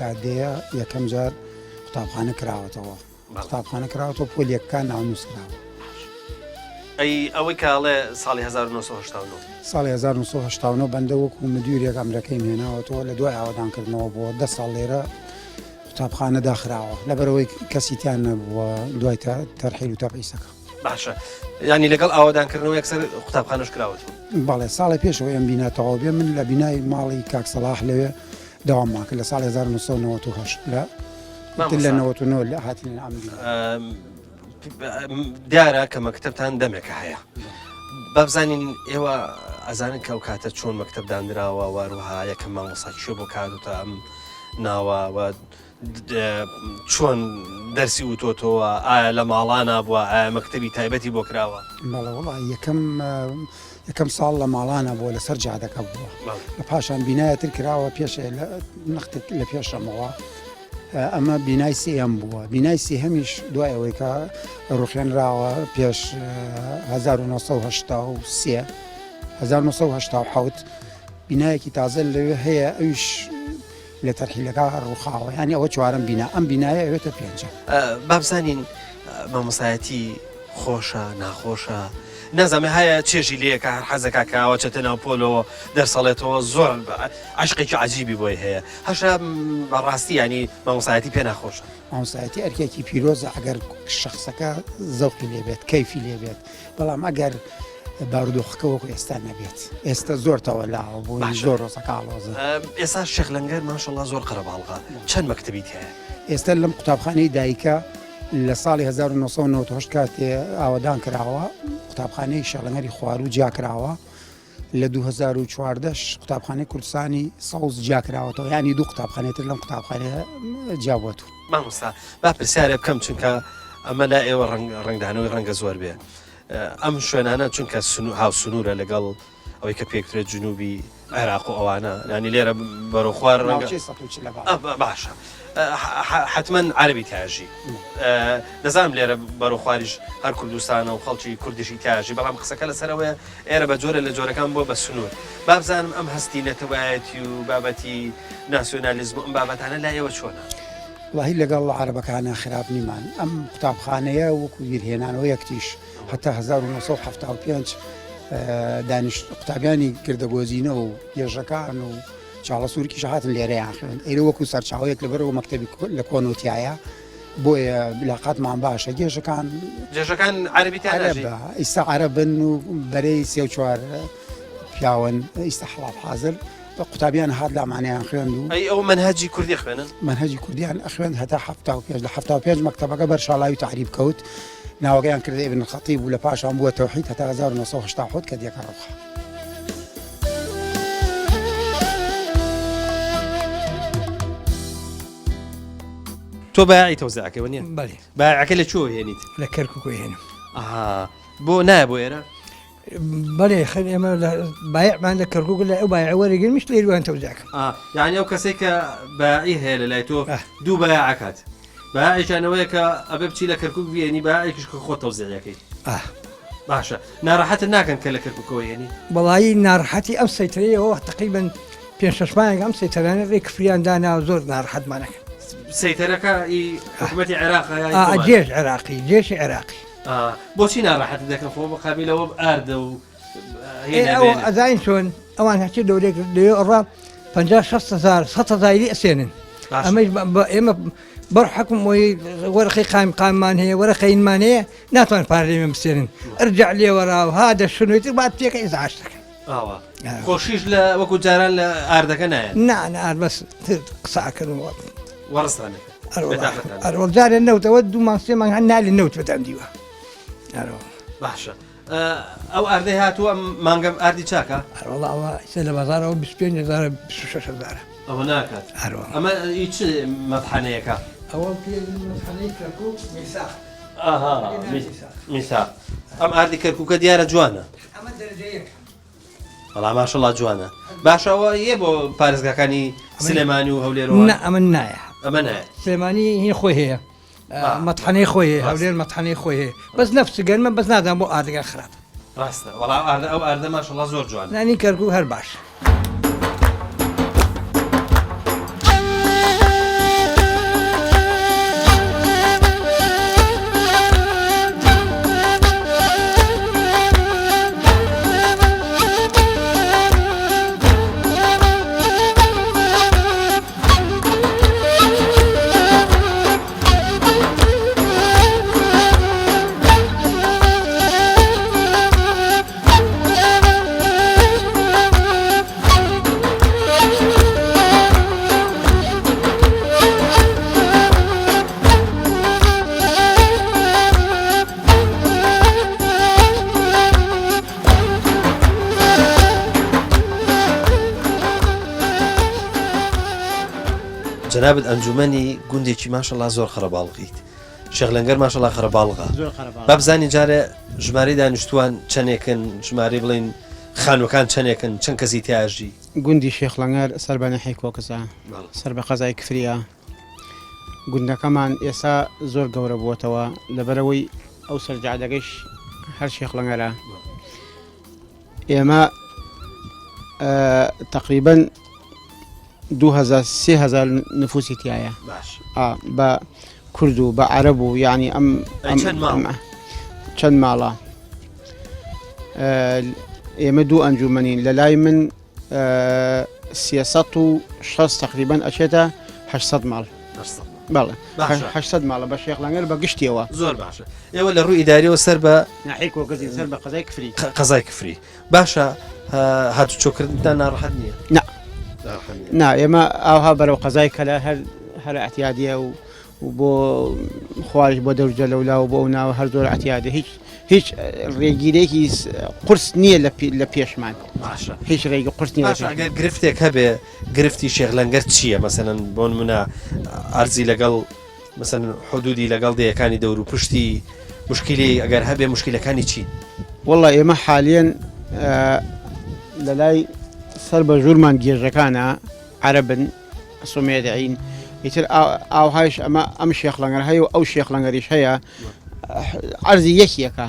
دادەیە یەکەم جار قوتابخانە کراوەتەوە قوتابخانە کراوەتەوە پۆلیەکان ناونووسراوە. ئەوەی کاڵێ ساڵی 1970 ساڵی 1970 بەندە وەکو مدیورێک ئەمریکای هێناوەتەوە لە دوای ئاوادانکردنەوە بۆ 10 ساڵ لێرە قوتابخانە داخراوە لەبەرەوەی کەسیتیان نەبووە دوای تەرحیل و تەبعیسەکە. باشە ینی لەگەڵ ئاوادانکردنەوە یەکسەر قوتابخانەش کراوەت. بەڵێ ساڵی پێشەوە ئەم بیناتەوە بێ من لە بینای ماڵی کاک سەلاح لەوێ داوامما کرد لە ساڵی 1998 لە 99 لە هاتین ئەم دیارە کە مەکتەبتان دەمێکە هەیە بابزانین ئێوە ئەزانن کە ئەو کاتە چۆن مەکتەبدانراوە واروها یەکەم مامۆساکیشە بۆ کاتوتە ئەم ناوە چۆن دەرسی وتۆتەوە ئایا لە ماڵانە بووە ئایا مەکتەبی تایبەتی بۆ کراوە؟ بەڵێ وڵی یەکەم ساڵ لە ماڵانە بووە لەسەر جادەکە بووە لە پاشان بینایەتر کراوە پێشێ نەختێک لە پێشەمەوە ئەمە بینای سێم بووە بینای سێهەمیش دوای ئەوەی کە ڕوخێنراوە پێش 1970 بینایەکی تازە لەوێ هەیە ئەوش لە تەرحیلەکە ڕووخاوە ینی ئەوە چوارم بینا ئەم بینایە ئەوێتە پێنجە. بابزانین مامۆسایەتی خۆشە ناخۆشە نازانێ هەیە چێژی لەکە هەر حەزەکە کاوە چێتە ناو پۆلەوە دەرسەڵێتەوە زۆر عشقێکی عجیبی بۆی هەیە هەشە بەڕاستی ینی مامۆسایەتی پێ ناخۆشە. مامۆسایەتی ئەرکێکی پیرۆزە ئەگەر شخصەکە زەوقی لێبێت کەیفی لێبێت بەڵام ئەگەر بارودۆخەکە وەکو ئێستا نەبێت ئێستا زۆر تەوەلاوە بۆ زۆر ڕۆزەکاڵۆزە. ئێستا شێخلەنگەر ماشەڵڵا زۆر قەرەباڵغا چەند مەکتەبیت هەیە؟ ئێستا لەم قوتابخانەی دایکە لە ساڵی 1990 کاتێ ئاوادان کراوە قوتابخانەی شێخلەنگەری خوار و جاکراوە لە 2014 قوتابخانەی کوردستانی سەوز جاکراوەتەوە ینی دوو قوتابخانێتر لەم قوتابخانەیە جیابووەت. مامۆستا با پرسیارێ بکەم چونکە ئەمە لا ئێوە ڕنگدانەوەی ڕەنگە زۆر بێ ئەم شوێنانە چونکە هاو سنوورە لەگەڵ ئەوەی کە پێکترێت جنوبی عێراق و ئەوانە نانی لێرە بەرەو خوار باشە حتمما عەربی تاژی دەزانم لێرە بەرەو خواریش هەر کوردستانە و خەڵکی کوردیشی تاژی بەڵام قسەکە لەسەرەوەی ئێرە بە جۆرە لە جۆرەکان بۆ بە سنوور بابزانم ئەم هەستی نەتەوایەتی و بابەتی ناسیۆنالیزم ئەم بابەتانە لا ئێوە چۆنە؟ وهی لەگەڵ عەرەبەکانە خراپ نیمان ئەم قوتابخانەیە وەکو بیرهێنانەوە یەکتیش حتا 1975 دانیش قوتابیانی کردەگۆزینە و گێژەکان و چاڵە سوورکی شەهاتن لێرەیان خوێن ئێرە وەکو سەرچاوەیەک لەبەرەوە مەکتەبی لە کۆنوتیایە بۆیە بلاقاتمان باشە گێژەکان ئیستا عەرەبن و بەرەی سێ و چوار پیاوەن ئیستا حەڵاب حازر قوتابیان هات لامانیان خوێند و ئەو منهەجی کوردی خوێنن منهەجی کوردیان ئەخوێن هەتا 75 لە 75 مەکتەبەکە بەرشاڵاوی تعریب کەوت ناوەکەیان کردە ئیبن خەتیب و لە پاشان بووە تەوحید هەتا 1970 کە دیەکە ڕوخا. تۆ بایعی تەوزیعەکەی نیە بەڵێ بایعەکە لە چۆ هێنیت لە کەرکووکۆی هێنم بۆ نایە بۆ ئێرە بەڵێ خەن ئێمە بایعمان لە کەرکووک لە ئەو بایع وەرەگرمیش لێروان تەوزیعەکەم یعنی ئەو کەسێک کە بایعی هەیە لە لای تۆ دوو بایعەکات بایعیشانەوەیە کە ئەبێ بچی لە کەرکووک بێنی بایعێکیش کە خۆ تەوزیعەکەی باشە ناڕەحەتت ناکەن کە لە کەرکووکەوە هێنی بەڵایی ناڕەحەتی ئەم سەیترەیەوە تقریبن 5-6 مانگە ئەم سەیتەرانە ڕێ کفریان دانا زۆر ناڕەحەتمانەکەن سەیتەرەکە حکوومەتی عێراق جێژ عێراقی جێشی عێراقی بۆچی ناڕەحەت دەکەن خۆ بەقابلەوە ئاردە و ئەزین چۆن ئەوان هەچی دەورێک لێ ئەڕا 50-60,000 ئەسێنن ئەمەش ئێمە بەر حکم وەرقی قاممان هەیە وەرەقینمان هەیە ناتوان پارە لێمە بسێنن ئەرجع لێوەرا و هادە شنوێتر بات پێکە ئیزعاج دەکەن خۆشیش لە وەکو جاران لە ئاردەکە نایە نا بەس قساکردن وەڕستانێک ئەوەجارە نەوتەوە دوو ماسێمان هەن نالی نەوت بەدەم دیوە باشە ئەو ئاردەی هاتووە مانگەم ئاردی چاکە هەروەڵا ئەوە لە بازارەوە 25,000 ئەوە ناکات ئەمە هیچ مەطحەنەیەەکە ئەوە مەطحەنەی کەرکووک میساق میساق ئەم ئاردی کەرکووکە دیارە جوانە ئەمە دەرەجەیەک بەڵام ماشەڵڵا جوانە باشەوە یە بۆ پارێزگاکانی سلێمانی و هەولێرەوە ئەمە نایە ئەمە نایە سلێمانی هی خۆی هەیە مەطحەنەی خۆی هەیە هەولێر مەطحەنەی خۆی هەیە بەس نەفس گەرمە بەس نادام بۆ ئاردەکە خراپ ڕاستە وەڵام ئەو ئاردە ماشەڵڵا زۆر جوانە نانی کەرکووک هەر باش جنابەت ئەنجومەنی گوندێکی ماشەڵڵا زۆر خەرەباڵغیت شێخ لەنگەر ماشەڵڵا خەرەباڵغا با بزانین جارێ ژمارەی دانیشتوان چەندێکن ژمارەی بڵین خانوەکان چەندێکن چەند کەسی تیاژی گوندی شێخ لەنگەر سەربەنەحی کۆکسە سەر بە قەزای کفریە گوندەکەمان ئێستا زۆر گەورە بووەتەوە لەبەرەوەی ئەو سەرجادەگەیش هەر شێخ لەنگەرە ئێمە تقریبا 2,000 نفوسی تایە بە کورد و بە عەرەب و یعنی چەند ماڵە ئێمە دوو ئەنجومەنین لە لای من 360 تقریبا ئەچێتە 800 ماڵ بەڵێ 800 ماڵە بە شێخ لەنگەر بە گشتیەوە زۆر باشە ئێوە لە ڕووی ئیداریەوە سەر بە ناحی کۆگەزی سەر بە قەزای کفری قەزای کفری باشە هاتوو چۆکردنتان ناڕەحەت نییە نا ئێمە ئاها بەرەو قەزای کەلا هەر ئەتیادیە و بۆ خوارج بۆ دەوجە لەولا و بۆ ئەو ناوە هەر زۆر ئەتیادە هیچ ڕێگیرێکی قرس نییە لە پێشمان هیچ ڕێگە قرس نییە ئەگەر گرفتێک هەبێ گرفتی شێخ لەنگەر چییە مەسەن بۆ نمونە ئارزی لەگەڵ مەسەن حدودی لەگەڵ دەیەکانی دەور و پشتی مشکلی ئەگەر هەبێ مشکلەکانی چین وەڵڵا ئێمە حالیان لە لای سەر بە ژوورمان گێژەکانە عەرەبن سومێدعین ئیتر ئاوهایش ئەم شێخ لەنگەر هەیە و ئەو شێخ لەنگەریش هەیە عەرزی یەکیەکە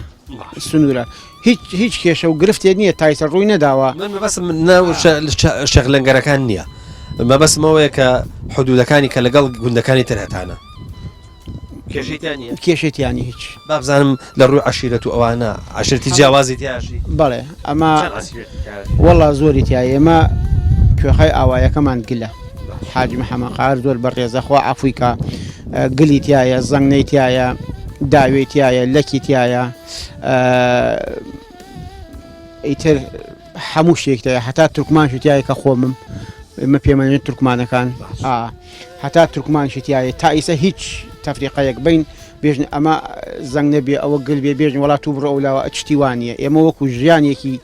سنوورە هیچ کێشە و گرفتێ نییە تایسە ڕووی نەداوە بەسم شێخ لەنگەرەکان نییە مەبەسمەوەیە کە حدودەکانی کە لەگەڵ گوندەکانی تر هەتانە کێشێتیانی هیچ بابزانم لە ڕووی عەشیرەت و ئەوانە عەشیرەتی جیاوازی تیاشی بەڵێ ئەمە وەڵڵا زۆری تایە ئێمە کوێخای ئاوایەکەمان گلە حاج محەممەد قار زۆر بەڕێزە خوا عەفویکە گلی تایە زەنگنەی تایە داوێ تایە لەکی تایە ئیتر هەموو شتێک تایە هەتا تورکمانش تایە کە خۆمم ئمە پێمەنێت تورکمانەکان هەتا تورکمانشی تایە تا ئیسە هیچ تەفریقەیەک بین بێژن ئەمە زەنگ نەبێ ئەوە گل بێ بێژن وڵات و بڕۆ ئەولاوە ئەچتیوانە ئێمە وەکو ژیانێکی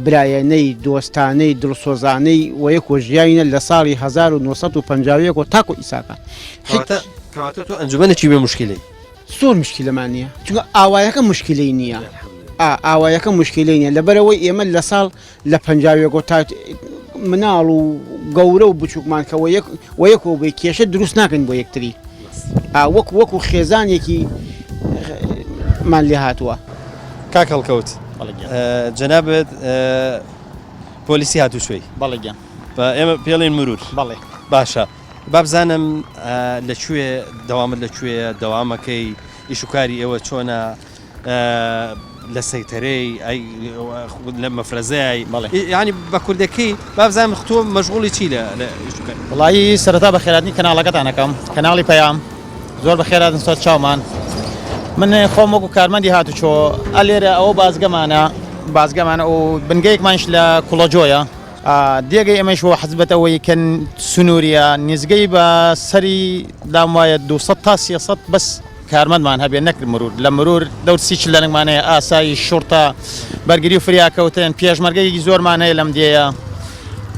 برایەنەی دۆستانەی دڵسۆزانەی و یەکۆ ژیانە لە ساڵی 1950 تاکو ئیساکە کەواتە تۆ ئەنجومەنێکی بێ مشکلەی زۆر مشکلەمان نییە چونکە ئاوایەکە مشکلەی نییە ئاوایەکە مشکلەی نییە لەبەرەوەی ئێمە لە ساڵ لە پەنجاوێکۆ تا مناڵ و گەورە و بچووکمان کەەوە یەکەوە بێ کێشە دروست ناکەین بۆ یەکتری وەکو خێزانێکی مان لێ هاتووە کاک هەڵکەوت جەنابەت پۆلیسی هاتووشوێی بەڵێ ئێمە پێڵێن مرور بەڵێ باشە بابزانم لەکوێ دەوامت لەکوێ دەوامەکەی ئیشوکاری ئێوە چۆنە لە سەیتەرەی لە مەفرەزای ینی بە کوردەکەی بابزانم تۆ مەشغوڵی چی لە ئیشوکاری وڵایی سەرەتا بە خێراتنی کەناڵەکەتانەکەم کەناڵی پەیام زۆر بە خێراتن سۆ چاومان من خۆم وەکو کارمەندی هاتوچۆ ئەلێرە ئەوە بازگەمانە و بنگەیەکمانش لە کوڵەجۆیە دیێگەی ئەمەش بۆ حەزبەتەوەی کەن سنووریە نزگەی بە سەری دام وایە 200 تا 300 بەس کارمەندمان هەبێ نەکرد مرور لە مرور دەورسی لە نەنگمانەیە ئاسایی شورتە بەرگری و فریاکەوتن پێشمەرگەیەکی زۆرمانەیە لەم دێیە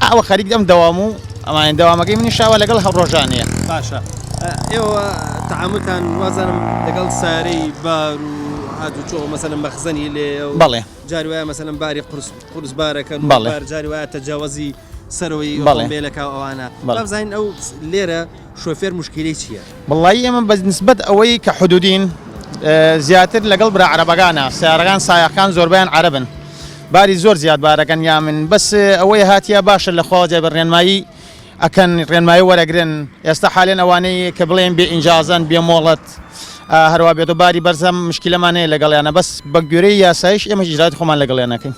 ئەوە خەریک دەم دەوام و ئەمان دەوامەکەی منیشاوە لەگەڵ هەڕۆژانەیە باشە ئێوە تەعاملتان وازانم لەگەڵ سارەی بار و هاتوچۆ مەسەلەن مەخزەنی لێ بەڵێ جاری وایە مەسەلەن باری قورس بارەکەن بار جاری وایە تەجاوەزی سەرەوەی ئۆتۆمبیلەکە ئەوانە بابزانین ئەو لێرە شۆفێر مشکلەی چییە؟ وڵایی ئێمە بە نسبەت ئەوەی کە حدودین زیاتر لەگەڵ برا عەرەبەکانە سیارەکان سایەکان زۆربیان عەرەبن باری زۆر زیاد بارەکەن یا من بەس ئەوەی هاتیە باشە لە خواجێ بە ڕێنمایی ئەکەن ڕێنمایی وەرەگرن ئێستا حالێن ئەوانەی کە بڵێن بێ ئینجازان بێ مۆڵەت هەروە بێت و باری بەرزەم مشکلەمانەیە لەگەڵیانە بەس بە گوێرەی یاسایش ئێمە ئیجرات خۆمان لەگەڵیانەکەین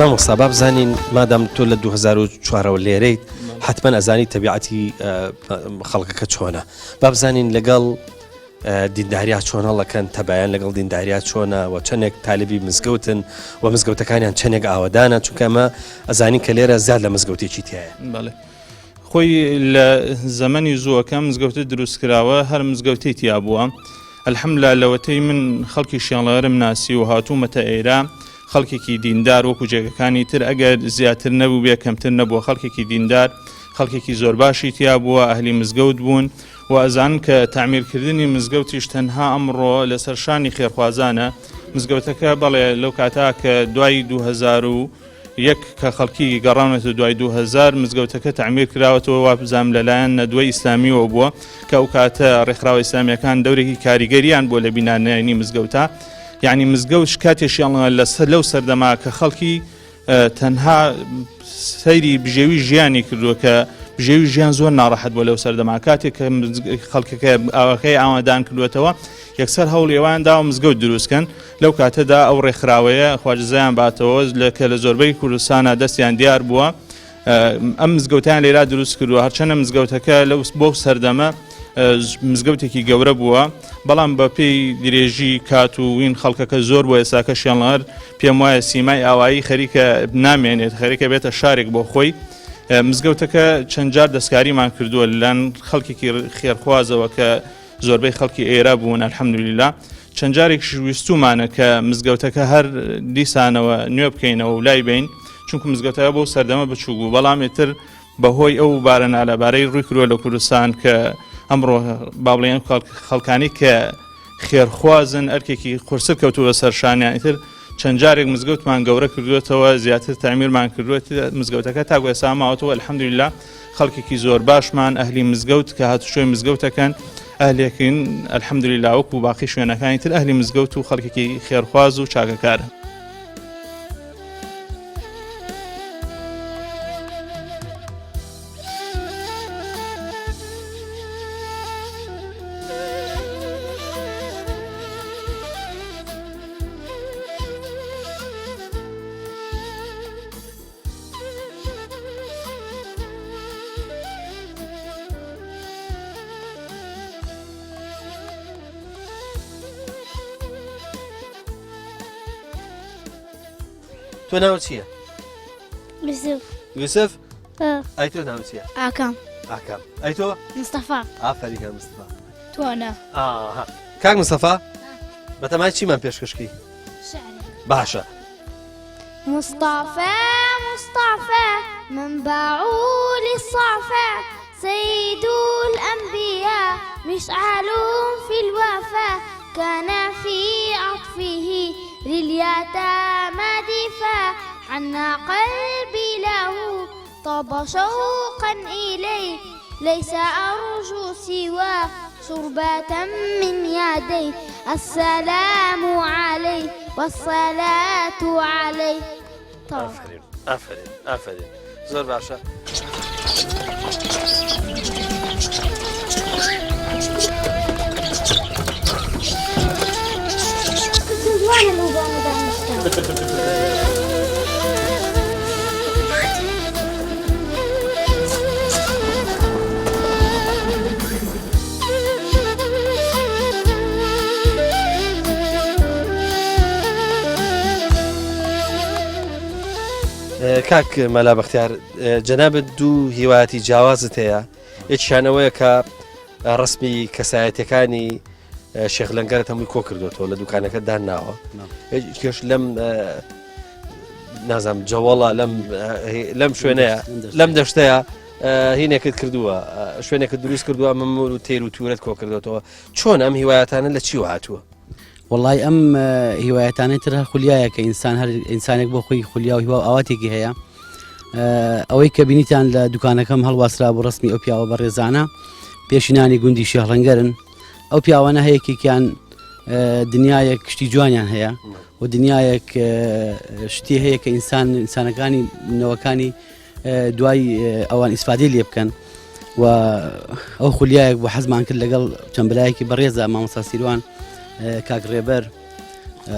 مامۆستا بابزانین مادام تۆ لە 2004 لێرەیت حتمما ئەزانی تەبیعەتی خەڵکەکە چۆنە بابزانین لەگەڵ دینداریا چۆنەڵەکەن تەبایان لەگەڵ دینداریا چۆنە و چەندێک تاالبی مزگەوتن و مزگەوتەکانیان چەندێک ئاوادانە چونکە ئەمە ئەزانین کە لێرە زیاد لە مزگەوتێکی تایە خۆی لە زەمەنی زووەکە مزگەوتە دروستکراوە هەر مزگەوتەی تیا بووە ئەلحەمدوللا لەوەتەی من خەڵکی شیانڵەرم ناسی و هاتوومەتە ئێرە خەڵکێکی دیندار وەکو جێگەکانی تر ئەگەر زیاتر نەبوو بێ کەمتر نەبووە خەڵکێکی دیندار خەڵکێکی زۆر باشی تیا بووە ئەهلی مزگەوت بوون و ئەزانن کە تعمیرکردنی مزگەوتیش تەنها ئەمڕۆ لەسەر شانی خێرخوازانە مزگەوتەکە بەڵێ لەو کاتا کە دوای 2001 کە خەڵکی گەڕاونەتە دوای 2000 مزگەوتەکە تعمیر کراوەتەوە وا بزانم لەلایەن نەدوای ئیسلامیەوە بووە کە ئەو کاتە ڕێکخراوە ئیسلامیەکان دەورێکی کاریگەریان بۆ لە بینانەوەی مزگەوتە یعنی مزگەوت کاتێکیان لەو سەردەما کە خەڵکی تەنها سەیری بژێوی ژیانی کردووە کە بژێوی ژیان زۆر ناڕەحەت بۆ لەو سەردەما کاتێک کە خەڵکەکە ئاوەکەی ئامادان کردوێتەوە یەکسەر هەوڵێواندا و مزگەوت دروستکەن لەو کاتەدا ئەو ڕێکخراوەیە خواجزایان باتەوە کە لە زۆربەی کوردستانە دەستیان دیار بووە ئەم مزگەوتیان لێرا دروست کردووە هەرچەنە مزگەوتەکە لەو بۆ سەردەمە مزگەوتێکی گەورە بووە بەڵام بە پێی درێژی کات و وین خەڵکەکە زۆر بۆ ئێساکە شێڵەر پێم وایە سیمای ئاوایی خەریکە نامێنێت خەریکە بێتە شارێک بۆ خۆی مزگەوتەکە چەند جار دەستکاریمان کردووە لەلایەن خەڵکێکی خێرخوازەوە کە زۆربەی خەڵکی ئێرە بوون ئەلحەمدولیلا چەند جارێکیش ویستومانە کە مزگەوتەکە هەر دیسانەوە نوێ بکەینەوە و لای بین چونکە مزگەوتەکە بۆ سەردەمە بچوو بوو بەڵام ێتر بەهۆی ئەو بارە نالەبارەی ڕووی کردووە لە کوردستان کە ئەمڕۆ بابڵێن خەڵکانی کە خێرخوازن ئەرکێکی قورسر کەوتووە سەرشانیان ئیتر چەند جارێک مزگەوتمان گەورە کردوێتەوە زیاتر تعمیرمان کردوێت مزگەوتەکە تا گوێسا ماوەتەوە ئەلحەمدولیلا خەڵکێکی زۆر باشمان ئەهلی مزگەوت کە هاتوشۆی مزگەوتەکەن ئەهلێکن ئەلحەمدولیلا وەکو باقی شوێنەکانی تر ئەهلی مزگەوت و خەڵکێکی خێرخواز و چاکەکارن تۆ ناوت چییە؟ يوسف یوسف؟ اه ئەی تۆ ناوت چییە؟ عاكم ئاکام ئەی تۆ؟ مصطفى ئافەریکە مستفا توانا کاک مستەفا بەتەمای چیمان پێشکەشکی؟ باشە مصطفى مصطفى منبع للصعفى سيد الأنبياء مشعل في الوفا كان في عطفه لليتامى دفاع حنى قلبي له طاب شوقا إليه ليس أرجو سوى شربة من يديه السلام عليه والصلاة عليه ئافرین زۆر باشە کاک مەلا بەختیار جەنابەت دوو هیوایەتی جیاوازت هەیە یەکیانەوەیە کە ڕسمی کەسایەتەکانی شێخ لەنگەرت هەمووی کۆ کردوەوە لە دوکانەکە دانناوە کێش لەم نازانم جەوەڵە لەم شوێنەیە لەم دەشتەیە هینێکت کردووە شوێنێکت دروست کردووە مەمور و تێر و تورەت کۆ کردوەوە چۆن ئەم هیوایەتانە لە چی هاتووە؟ والله ئەم هیوایەتانەی تر هەر خولیایە کە ئینسان هەر ئینسانێک بۆ خۆی خولیا و هیوا ئاواتێکی هەیە ئەوەی کە بینیتان لە دوکانەکەم هەڵواسرا بۆ ڕسمی ئەو پیاوە بەڕێزانە پێشینانی گوندی شێخ لەنگەرن ئەو پیاوانە هەیەکێکیان دنیایەک شتی جوانیان هەیە و دنیایەک شتی هەیە کە ئینسانەکانی نەوەکانی دوای ئەوان ئیسفادەی لێ بکەن و ئەو خولیایەک بۆ حەزمان کرد لەگەڵ چەمبلایەکی بەڕێزە مامۆستا سیروان کاک ڕێبەر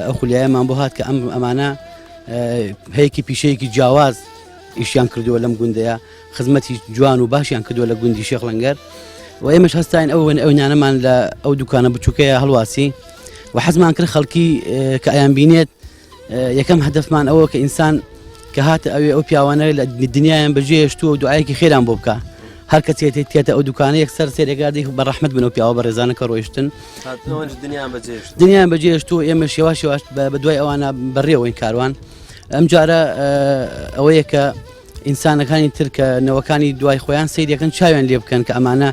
ئەو خولیایەمان بۆ هات کە ئەمانە هەیەکی پیشەیەکی جیاواز ئیشیان کردووە لەم گوندەیە خزمەتی جوان و باشیان کردووە لە گوندی شێخ لەنگەر و ئێمەش هەستاین ئەوانەمان لە ئەو دوکانە بچووکەیە هەڵواسی و حەزمان کرد خەڵکی کە ئەیان بینێت یەکەم هەدەفمان ئەوە کە ئینسان کە هاتە ئەوێ ئەو پیاوانە لە دنیایان بەجێهێشتووە و دوعایەکی خێران بۆ بکە هەر کەسێت تێتە ئەو دوکانە یەکسەر سێرێگادی بە ڕەحمەت بن و پیاوە بە ڕێزانە کە ڕۆیشتن دنیایان بەجێهێشتووە ئێمە شێواش بە دوای ئەوانە بەڕێوەین کاروان ئەم جارە ئەوەیە کە ئینسانەکانی تر کە نەوەکانی دوای خۆیان سەیرەکەن چاویان لێ بکەن کە ئەمانە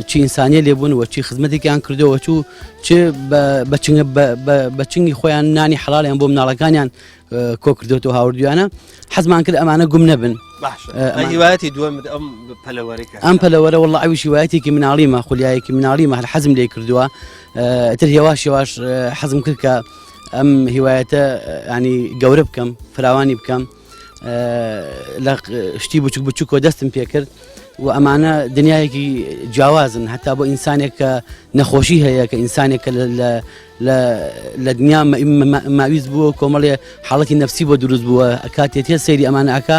چی ئینسانیە لێبوون و چی خزمەتێکیان کردەوە چوو چ بە چنگی خۆیان نانی حەڵاڵیان بۆ مناڵەکانیان کۆ کردوێتەوە هاوردویانە حەزمان کرد ئەمانە گوم نەبن هیوایەتی دووەم ئەم پەلەوەرە وەڵڵا ئەویش هیوایەتێکی مناڵیمە خولیایەکی مناڵیمە هەر حەزم لێ کردووە تر هێواش حەزم کرد کە ئەم هیوایەتە ینی گەورە بکەم فراوانی بکەم لە شتی بچوک بچووکەوە دەستم پێ کرد و ئەمانە دنیایەکی جیاوازن هەتا بۆ ئینسانێک کە نەخۆشی هەیە کە ئینسانێک لە دنیا ماویست بووە کۆمەڵێ حاڵەتی نەفسی بۆ دروست بووە کاتێت هێ سەیری ئەمانە ئەکا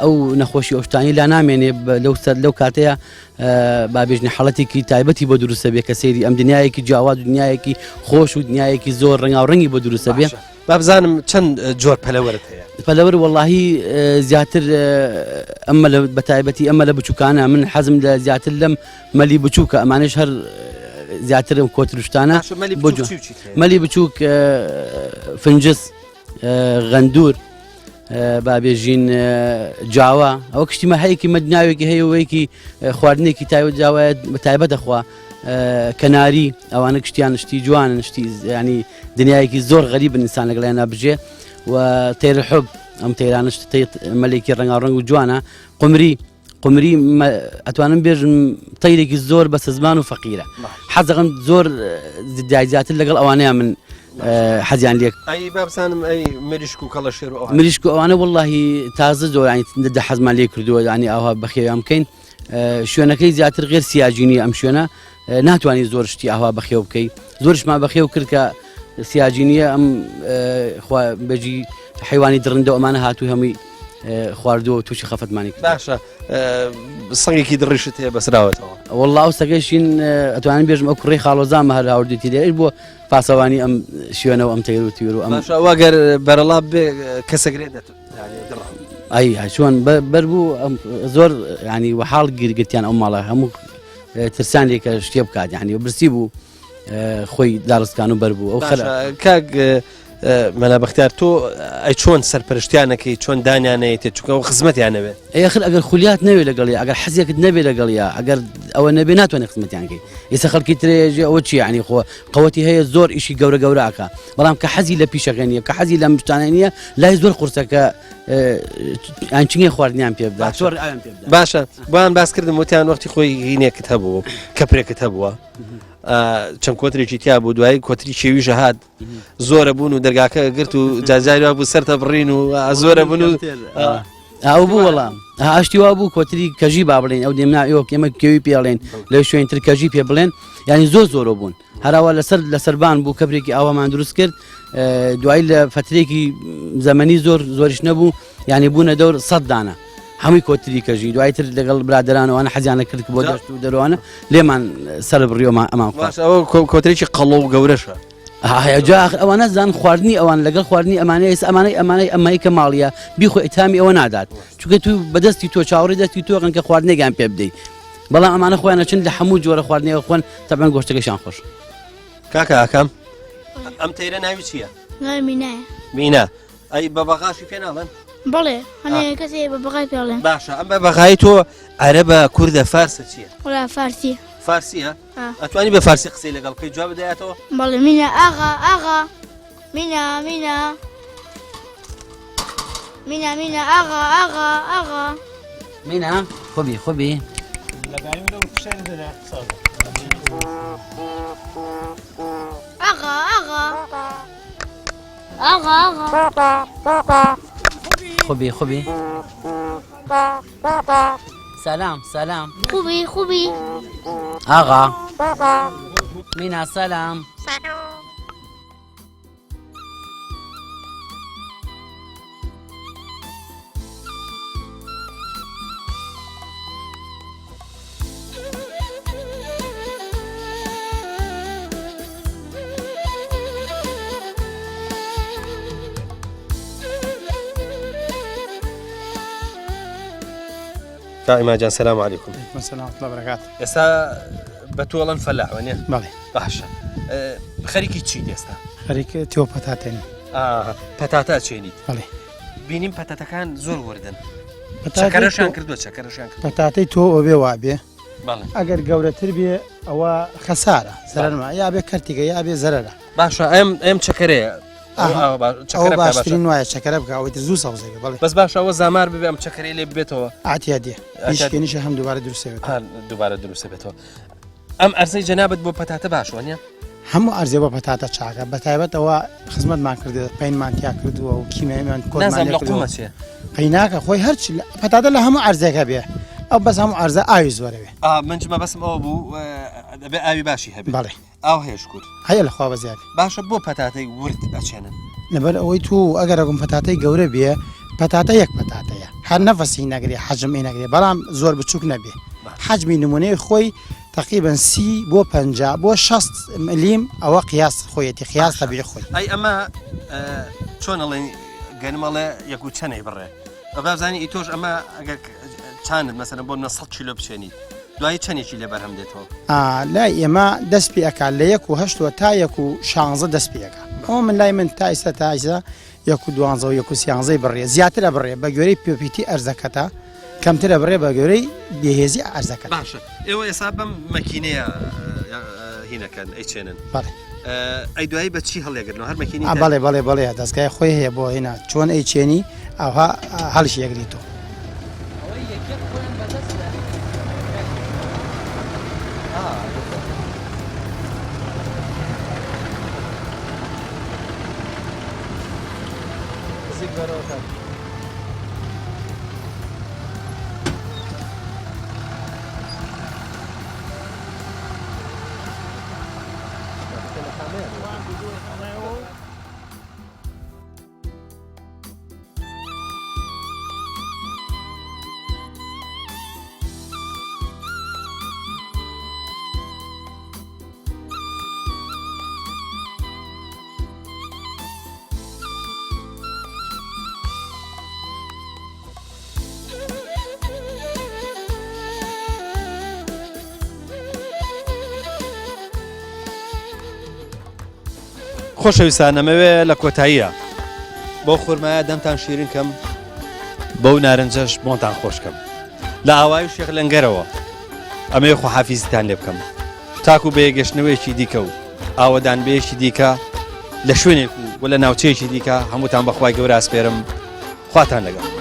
ئەو نەخۆشی ئۆشتانی لا نامێنێ لەو کاتەیە بابێژنی حاڵەتێکی تایبەتی بۆ دروستە بێ کە سەیری ئەم دنیایەکی جیاواز و دنیایەکی خۆش و دنیایەکی زۆر ڕنگاوڕەنگی بۆ دروستە بێ بابزانم چەند جۆر پەلەوەرت هەیە پەلەوەر وەڵڵاهی زیاتر ئەمە بە تایبەتی ئەمە لە بچووکانە من حەزم لە زیاتر لەم مەلی بچووکە ئەمانش هەر زیاترم کۆتروشتانە مەلی بچووک فنجس غەندور بابێژین جاوا ئەوە کشتیمە هەیەکی مەدناوێکی هەیەوەیەکی خواردنێکی تایبەتە خوا کەناری ئەوانە کشتیان شتی جوانن شتی ینی دنیایەکی زۆر غەریبن ئینسان لەگەڵیان نابژێ و تێرە حب ئەم تەیرانش مەلێکی ڕەنگاڕەنگ و جوانە قمری ئەتوانم بێژم تەیرێکی زۆر بە سزمان و فەقیرە حەزەکەم زۆر زیاتر لەگەڵ ئەوانەیە من حەزیان لێک ئەی بابزانم ئەی مریشک و کەڵە شێر و مریشک و ئەوانە وەڵڵاهی تازە زۆر دە حەزمان لێ کردووە ینی ئاوا بەخێویان بکەین شوێنەکەی زیاتر غێر سیاجینی ئەم شوێنە ناتوانانی زۆر شتی ئاوا بەخێو بکەیت زۆرشمان بەخێو کرد کە سیاجینیە ئەم بەجی حیوانی درڕندە ئەمانە هاتوو هەمووی خواردووە و تووشی خەفەتمانی باشە سەنگێکی دڕیشت هەیە بەسراوەتەوە والله ئەو سەگەیشین ئەتوانین بێژم ئەو کوڕی خاڵۆزامە هەر هاوردێتی لێ بۆ پاسەوانی ئەم شوێنەوە ئەم تەیر و تیر و ئەم واگەر بەرەڵا بێ کەسەگرێت ئەی چۆن بەربوو زۆر ینی وەحاڵ گیرگرتیان ئەو ماڵە هەموو ترسان لێکە شتێ بکات یعنی برسی بوو خۆی داڕستکان و بەربوو ئەو کاک مەلا بەختیار تۆ ئەی چۆن سەرپەرشتیانەکەی چۆن دانیانەیە چونکە ئەو خزمەتیانەوێت ئەخر ئەگەر خولیات نەوێت لەگەڵی ئەگەر حەزیەکت نەبێت لەگەڵیا ئەگەر ئەوە نەبێ ناتوانێت خزمەتیانکەی ئێستا خەڵکی ترێژێ ئەوە چی عنی خۆ قەوەتی هەیە زۆر ئیشی گەورە گەوراکە بەڵام کە حەزی لە پیشەکە نیە کە حەزی لە مشتانە نییە لای زۆر قورسەکە ئەنچنگی خواردنیان پێ بدات زۆر ئاویان پێ بدات باشە بۆیان باس کردم وتیان وەختی خۆی هینێکت هەبوو کەپرێکت هەبووە چەند کۆترێکی تیا بوو دوایی کۆتری شێوی ژەهات زۆرە بوون و دەرگاکە گرت و جاجاری بوو سەرتە بڕین و زۆرە بوون و ئەو بوو وەڵام ئاشتی وا بوو کۆتری کەژی با بڵێن ئەو دێمنا ئێوە ئێمە کێوی پێڵێن لە شوێنتر کەژی پێ بڵێن ینی زۆر زۆرە بوون هەراوە لە سەربان بوو کەبرێکی ئاوامان دروست کرد دوایی لە فترێکی زەمەنی زۆریش نەبوو ینی بوونە دەور 100 دانە هەمووی کۆتری کەژی دوایتر لەگەڵ برادرانەوەوانە حەزیانە کرد بۆ دەشت و دەروانە لێمان سەر بڕیۆمان ئەمان ئەوە کۆترێکی قەڵۆ و گەورەشە جا ئەوانە زان خواردنی ئەوان لەگەڵ خواردنی ئەمانەیە ئەمانەی ئەمای کە ماڵیە بیخۆ ئەتامی ئەوە نادات چونکە تو بەدەستی تۆ چاوەڕی دەستی تۆقن کە خواردنێکیان پێ بدەیت بەڵام ئەمانە خۆیانە چند لە هەموو جۆرە خواردنەوە خۆن تەبەن گۆشتەکەشان خۆش کاکە ئاکەم ئەم تەیرە ناوی چییە؟ مینایە مینا ئەی بە بەغاشی پێ ناڵێن؟ بەڵێ هەنێ کەسێ بە بەغای پێڵێن باشە ئەم بە بەغای تۆ عەرەبە کوردە فارسە چییە؟ وڵا فارسی فارسیە؟ ئەتوانی بە فارسی قسەی لەگەڵ بکەی جواب بدەیاتەوە؟ بەڵێ مینە ئاغا مینە ئاغا مینە خۆبی ئاغا خوبی سلام خوبی آغا مینا سلام ئیماجان سلام علیکم السلام ورحمة الله وبركاته ئێستا بە تۆڵەن فەلاحوە بەڵێ باشە خەریکی چیت ئێستا خەریکە تۆ پەتاتێن پەتاتا چێنیت بەڵێ بینیم پەتاتەکان زۆر وردن چەکەرەشان کردووە چەکەرەشان کرد پەتاتەی تۆ ئەو بێ وابێ بەڵێ ئەگەر گەورەتر بێ ئەوە خەسارە زەرەرمە یا بێ کەرتیگە یا بێ زەرەرە باشە ئەم چەکەرەیە ئەو باشترین وایە چەکەرە بکە ئەوەی زوو سەوزەکە بەڵێ بەس باشە ئەوە زامار ببێ ئەم چەکەرەی لێ ببێتەوە ئاتیا دێ هیچکێنیشە هەم دووبارە دروستە بێتەوە ئەم ئەرزەی جەنابەت بۆ پەتاتە باشوە نیە؟ هەموو ئەرزێ بۆ پەتاتە چاکە بەتایبەتەوە خزمەتمان کردێت پەینمان تیا کردووە و کیمیامان کۆمە قەیناکە خۆی هەرچ پەتاتە لە هەموو ئەرزێکە بێ ئەو بەس هەموو ئەرزە ئاوی زۆرەوێ منجمە بەسم ئەوە بوو دەبێ ئاوی باشی هەبێ بەڵێ ئاو هێش کورد هەیە لەخوا بەزیاد باشە بۆ پەتاتەی ورد ئەچێنن لەبەر ئەوەی تو ئەگەرەگوم پەتاتەی گەورە بێ پەتاتە یەک پەتاتەیە هەر نەفەسی نەگرێ حەجمی نەگرێ بەڵام زۆر بچووک نەبێ حەجمی نمونەی خۆی تقریبا 30 بۆ 50 بۆ 60 ملیم ئەوە قیاس خۆیەتی قیاس تەبیعی خۆی ئەی ئەمە چۆن ئەڵێن گەنمەڵێ یەک و چەنەی بڕێ بابزانی ئیتۆش ئەمە ئەگەر چاند مەسەرە بۆ 100 کیلۆ بچێنیت دوای چەندێکی لێ بەرهەم دێتەوە لای ئێمە دەست پێ ئەکا لە 1.8 تا 1.16 دەست پێەکە ئەوە من لای من تا ئێستا تا ئێستا 1.12 و 1.13 بڕێ زیاترە بڕێ بە گوێرەی پێپیتی ئەرزەکەتە کەمترە بڕێ بە گوێرەی بێهێزی ئەرزەکە باشە ئێوە ئێستا بەم مەکینەیە هینەکەن ئەیچێنن ئەی دوایی بە چی هەڵێگرنەوە هەر مەکینی بەڵێ دەستگای خۆی هەیە بۆ هێنا چۆن ئەیچێنی ئەوها هەڵش یەگریتەوە خۆشەویستان ئەمەوێ لە کۆتاییە بۆ خورمایە دەمتان شیرین کەم بەو نارنجەش بۆتان خۆشکەم لە ئاوای شێخ لەنگەرەوە ئەمەوێ خۆحافیزتان لێ بکەم تاکو بە یەگەشتنەوەیەکی دیکە و ئاوەدانبەیەکی دیکە لە شوێنێک و لە ناوچەیەکی دیکە هەمووتان بەخوای گەورە ئاسپێرم خواتان لەگەڵ